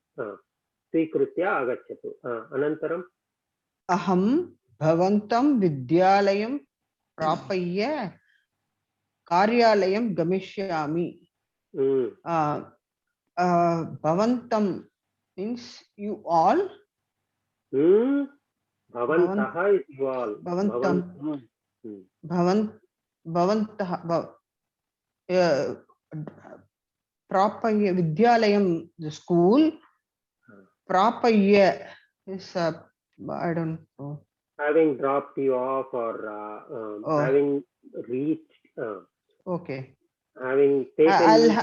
Svikrutya agacchatu. Anantaram. Aham bhavantam vidyalayam prapayya karyalayam gamishyami. Bhavantam means you all. Bhavantaha is you all. Bhavantam. Bhavantaha. Prapayya Vidyalayam, the school. Prapayya is I don't know. Having dropped you off or having reached. Okay. Having taken.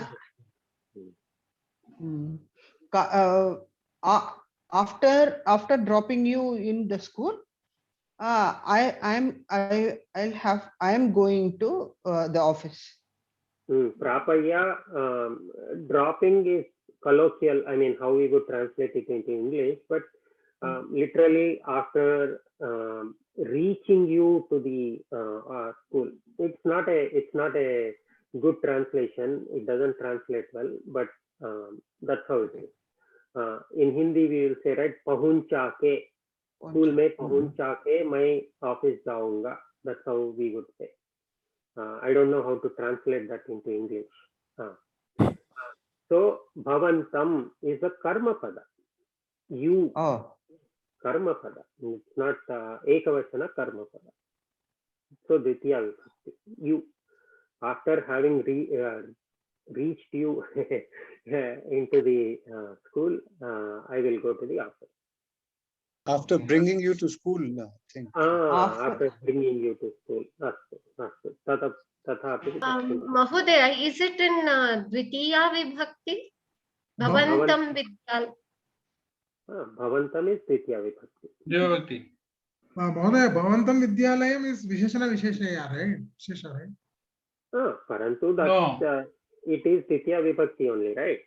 After dropping you in the school, I am going to the office. Prapaya, dropping is colloquial. I mean, how we would translate it into English, but literally after reaching you to the school. It's not a good translation. It doesn't translate well, but that's how it is. In Hindi, we will say, right, pahuncha ke, school mein pahuncha ke, main office jaunga. That's how we would say. I don't know how to translate that into English. So, bhavantam is a karma pada. You. Karma pada. It's not ekavachana karma pada. So, ditya vibhakti. You. After having reached you into the school, I will go to the office. After bringing you to school, I think. After bringing you to school. Mahodaya, is it in Dvitiya Vibhakti? Bhavantam Vidyal. Bhavantam is Dvitiya Vibhakti. Vibhakti. Mahodaya, Bhavantam Vidyalayam is Visheshana Visheshaya, right? Vishesha, right? Parantu that it is Dvitiya Vibhakti only, right?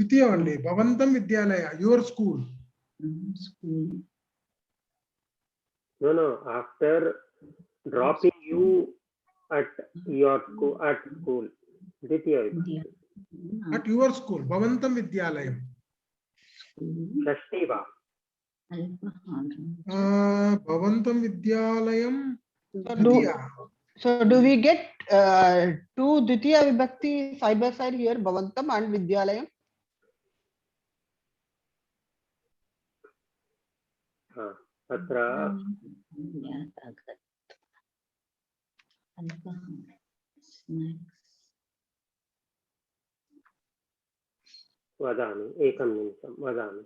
Dvitiya only. Bhavantam Vidyalaya, your school. No. After dropping you at your school, Dvitiya Vibhakti. At your school, Bhavantam Vidyalayam. Shashtiva. Bhavantam Vidyalayam. So do we get two Dvitiya Vibhakti side by side here, Bhavantam and Vidyalayam? Atra vadami, ekam nimisham, vadami.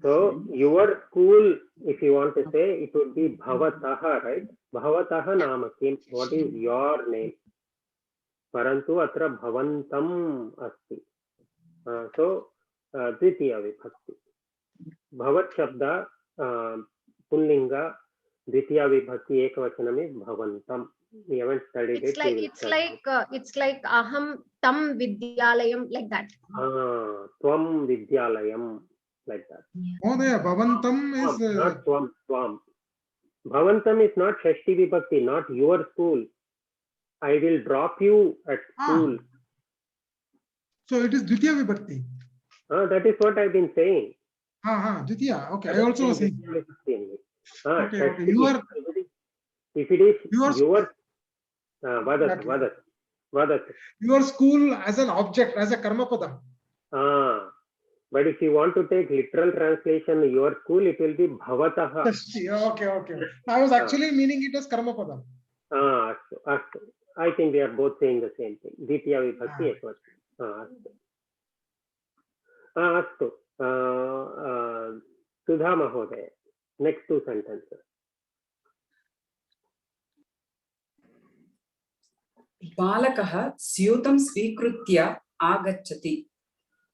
So your school, if you want to say, it would be bhavataha, right? Bhavataha nama kim. What is your name? Parantu atra bhavantam asti. So Dvitiya Vibhakti. Bhavat Shabda Pullinga Dvitiya Vibhakti Ekavachanam is Bhavantam. We haven't studied it. It's like Aham Tam Vidyalayam, like that. Tvam Vidyalayam, like that. Mahodaya, Bhavantam is not Tvam. Bhavantam is not Shashti Vibhakti, not your school. I will drop you at school. So it is Dvitiya Vibhakti. That is what I've been saying. Dvitiya. Okay, I also was saying. Okay. You are. If it is your. Vadat. Your school as an object, as a karma pada. But if you want to take literal translation, your school, it will be bhavataha. Okay. I was actually meaning it as karma pada. I think they are both saying the same thing. Dvitiya Vibhakti Ekavachanam. Astu. Sudha Mahodaya. Next two sentences. Balakah Syutam Svikritya Agachati.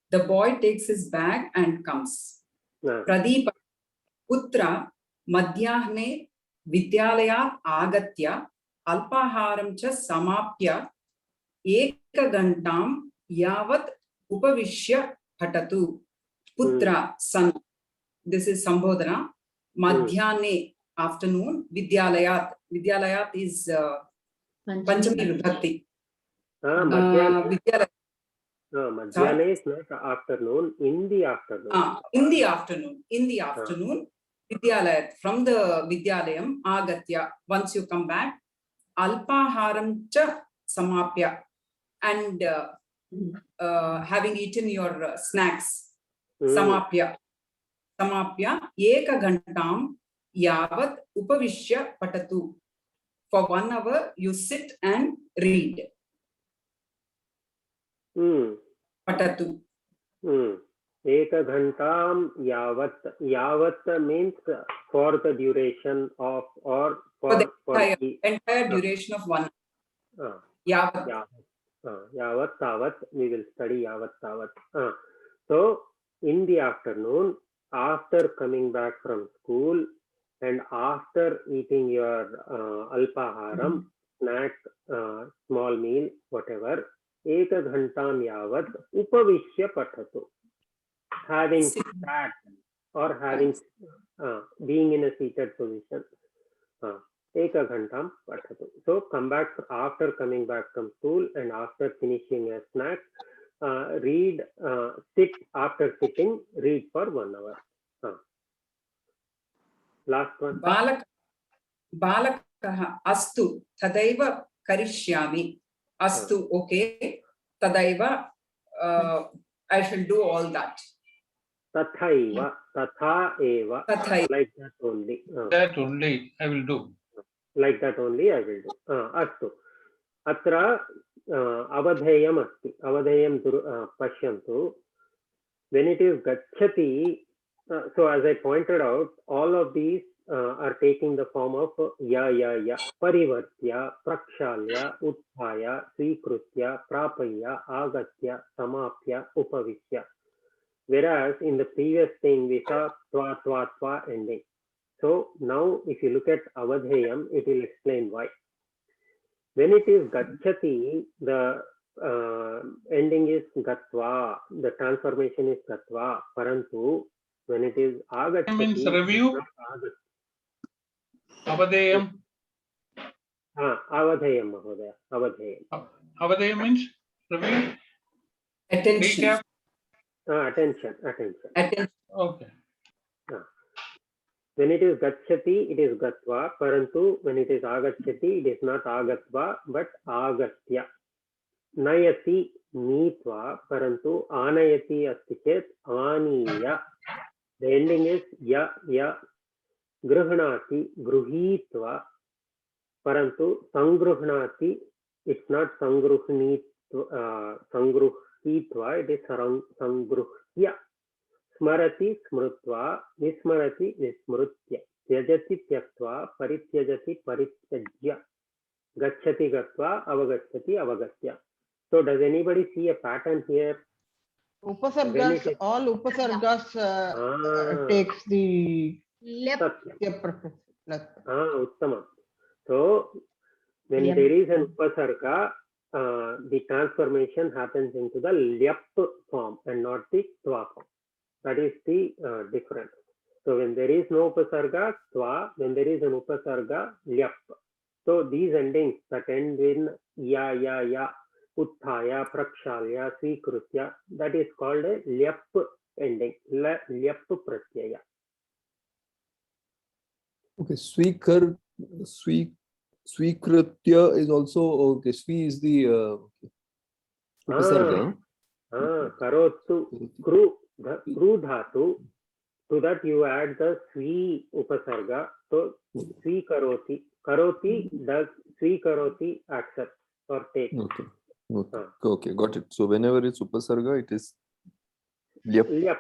The boy takes his bag and comes. Pradeep Putra Madhyahne Vidyalayat Agatya Alpaharam cha Samapya Ekagantam Yavat Upavishya Patatu. Putra, son. This is Sambodhana. Madhyane, afternoon. Vidyalayat. Vidyalayat is Panchami Vibhakti. Madhyane is not afternoon, in the afternoon. In the afternoon. In the afternoon. Vidyalayat. From the Vidyalayam, Agatya. Once you come back, Alpaharam cha Samapya. And having eaten your snacks. Samapya. Samapya Eka Gantam Yavat Upavishya Patatu. For 1 hour, you sit and read. Patatu. Eka Ghantam Yavat. Yavat means for the duration of, or for the entire duration of 1 hour. Yavat. Yavat Tavat. We will study Yavat Tavat. So, in the afternoon, after coming back from school and after eating your alpaharam, snack, small meal, whatever, Eka Ghantam Yavat Upavishya Patatu. Having sat or having being in a seated position. Eka Ghantam Patatu. So come back after coming back from school and after finishing a snack. Read, sit, after sitting, read for 1 hour. Last one. Balakaha Astu Tadaiva Karishyami. Astu, okay. Tadaiva, I shall do all that. Tathaiva, Tatha Eva. Like that only. That only I will do. Like that only I will do. Astu. Atra Avadheyam asti. Avadheyam pashyantu. When it is Gachati, so as I pointed out, all of these are taking the form of ya, parivartya, prakshalya, utthaya, svikrutya, prapaya, agatya, samapya, upavishya. Whereas in the previous thing we saw tva ending. So now if you look at Avadheyam, it will explain why. When it is Gachati, the ending is Gatva, the transformation is Gatva, Parantu, when it is Agachati, means review. Avadheyam. Avadheyam, Mahodaya. Avadheyam. Avadheyam means review. Attention. Recap. Attention. Okay. When it is Gachati, it is Gatva, Parantu, when it is Agachati, it is not Agatva, but Agatya. Nayati, Neetva, Parantu, Anayati asti chet, Aniya. The ending is Ya, Gruhnati, Gruhitva, Parantu, Sangruhnati, it's not Sangruhnitva, it is Sangruhya. Smarati smrutva, vismarati vismrutya, tyajati tyaktva, parityajati parityajya, gacchati gatva, avagacchati avagatya. So does anybody see a pattern here? Upasargas, all upasargas takes the Uttama. So when there is an upasarga, the transformation happens into the lyap form and not the tva form. That is the difference. So when there is no upasarga, tva, when there is an upasarga, lyap. So these endings that end in ya, utthaya, prakshalya, svikrutya, that is called a lyap ending, lyap pratyaya. Okay, svikritya is also, okay, svi is the upasarga. Karotu, kru dhatu, to that you add the svi upasarga, so svi karoti. Karoti does svi karoti accept or take. Okay, got it. So whenever it's upasarga, it is lyap.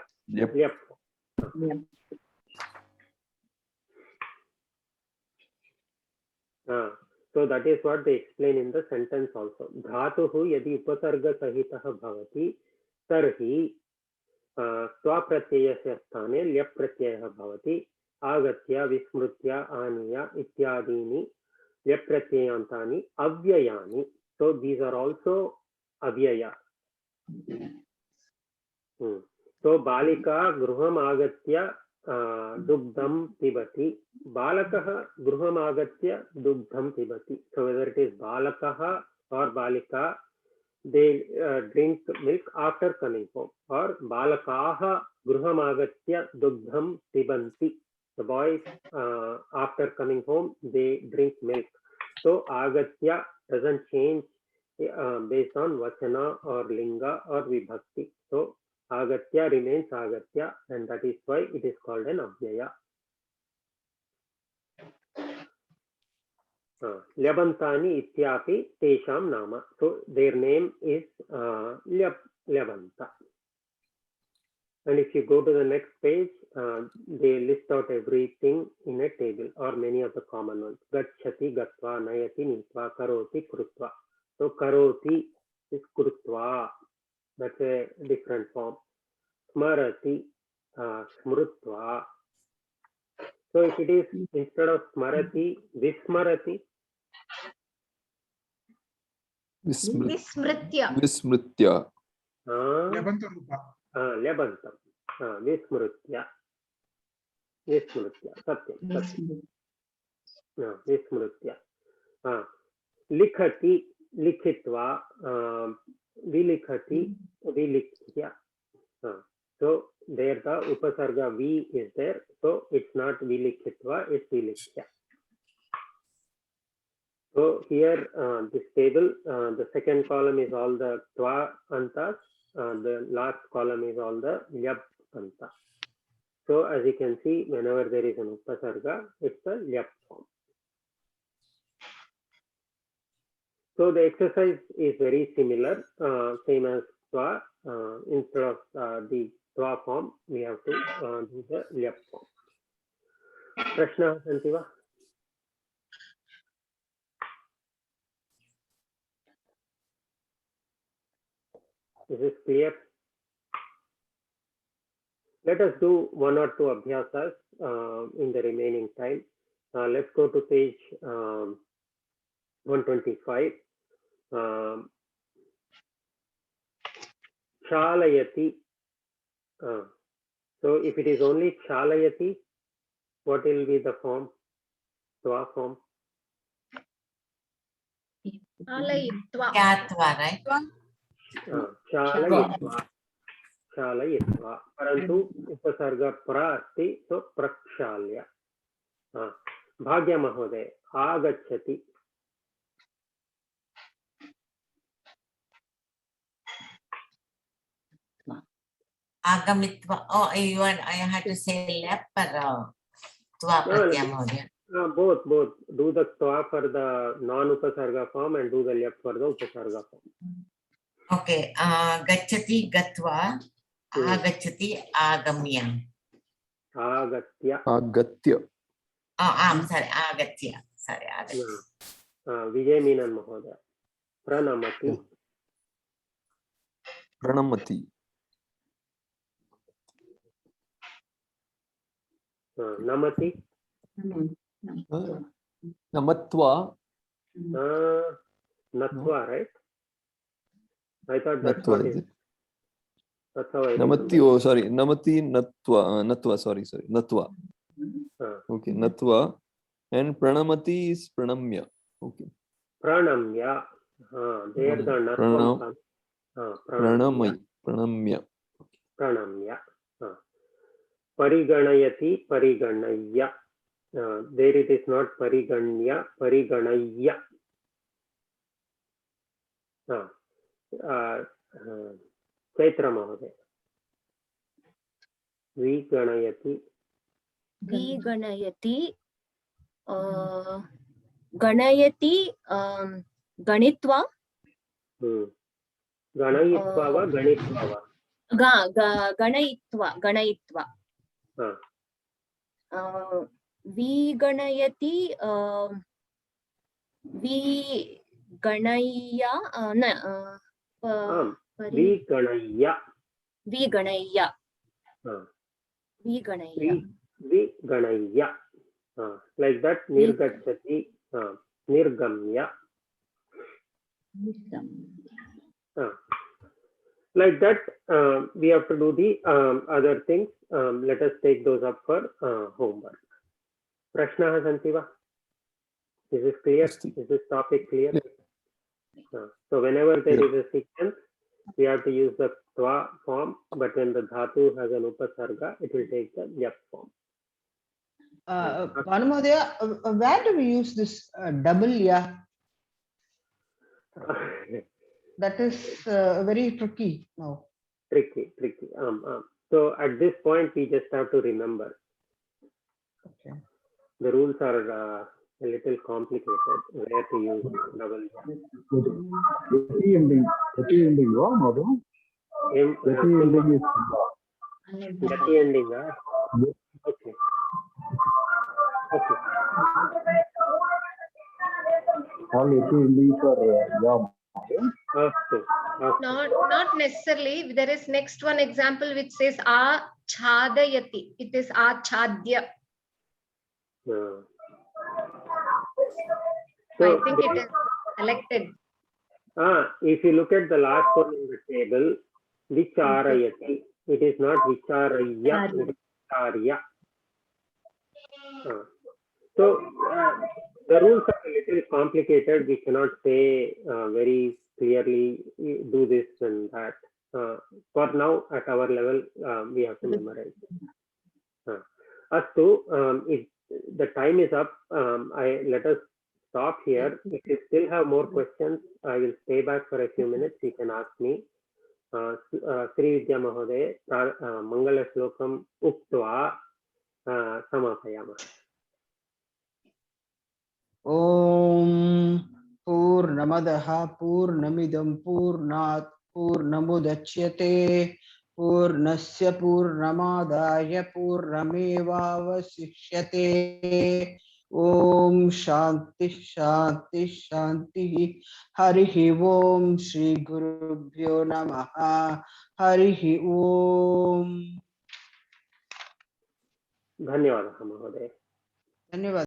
So that is what they explain in the sentence also. Dhatuhu yadi upasarga sahitah bhavati tarhi tva pratyayasya sthane lyap pratyayah bhavati agatya vismrutya aniya ityadini lyap pratyayantani avyayani. So these are also avyaya. So balika gruham agatya dugdham pibati. Balakaha gruham agatya dugdham pibati. So whether it is balakaha or balika, they drink milk after coming home. Or balakaha gruham agatya dugdham pibanti. The boys after coming home, they drink milk. So agatya doesn't change based on vachana or linga or vibhakti. So agatya remains agatya, and that is why it is called an avyaya. Lyabantani ityapi tesham nama. So their name is Lyabanta. And if you go to the next page, they list out everything in a table or many of the common ones. Gachati, gatva, nayati, nitva, karoti, krutva. So karoti is krutva. That's a different form. Smarati, smrutva. So if it is instead of smarati, vismarati. Vismritya. Vismritya. Lebantam. Vismritya. Vismritya. Satyam. Vismritya. Likhati, likhitva. Vilikhati, vilikhya. So there the upasarga V is there. So it's not vilikhitva, it's vilikhya. So here this table, the second column is all the tva antas. The last column is all the lyab anta. So as you can see, whenever there is an upasarga, it's a lyab form. So the exercise is very similar, same as tva. Instead of the tva form, we have to do the lyab form. Prashna santi va? Is this clear? Let us do one or two abhyasas in the remaining time. Let's go to page 125. Chalayati. So if it is only chalayati, what will be the form? Tva form? Chalayitva, right? Chalayitva. Chalayitva. Parantu upasarga pra asti, so prakshalya. Bhagya Mahoday. Agachati. Agamitva. Oh, I had to say lap or tva pratyam. Both. Do the tva for the non-upasarga form and do the lap for the upasarga form. Okay. Gachati gatva. Agachati agamya. Agatya. Agatya. Oh, I'm sorry. Agatya. Sorry, Agatya. Vijay Menon Mahoday. Pranamati. Pranamati. Namati. Namatva. Natva, right? I thought that's Natva, what is it it? That's how I Namati, oh sorry. Namati, Natva. Natva, sorry. Natva. Okay, Natva. And Pranamati is Pranamya. Okay. Pranamya. There the Natvam comes. Pranamya. Pranamya. Pariganayati, Pariganaya. There it is not Pariganya, Pariganaya. Chaitra Mahoday. Viganayati. Viganayati. Ganayati. Ganitva. Ganayitva va Ganitva va? Ganayitva. Viganayati. विगणय्य विगणय्य विगणय्य विगणय्य like that. Nirgachati, nirgamya. Like that, we have to do the other things. Let us take those up for homework. Prashnaha santi va? Is this clear? Is this topic clear? So whenever there is a sequence, we have to use the tva form, but when the dhatu has an upasarga, it will take the yap form. Bhanumadaya, where do we use this double ya? That is very tricky now. Tricky. So at this point, we just have to remember. Okay. The rules are a little complicated. Where to use double ya? Yati ending wa, madam? Yati ending is Yati ending, okay. All yati endings are ya. Not necessarily. There is next one example which says achadayati. It is achadya. So I think it is selected. If you look at the last one in the table, vicharayati, it is not vicharaya, it is vicharya. So the rules are a little complicated. We cannot say very clearly do this and that. For now, at our level, we have to memorize. Astu, if the time is up, let us stop here. If you still have more questions, I will stay back for a few minutes. You can ask me. Sri Vidya Mahoday, Mangala Shlokam Uktva Samapayama. Om Purnamadaha Purnamidam Purnat Purnamudachyate Purnasya Purnamadaya Purnamevavasishyate. Om Shanti Shanti Shanti. Harihi Om Shri Gurubhyo Namaha. Harihi Om. Dhanyavadah Mahoday. Dhanyavad.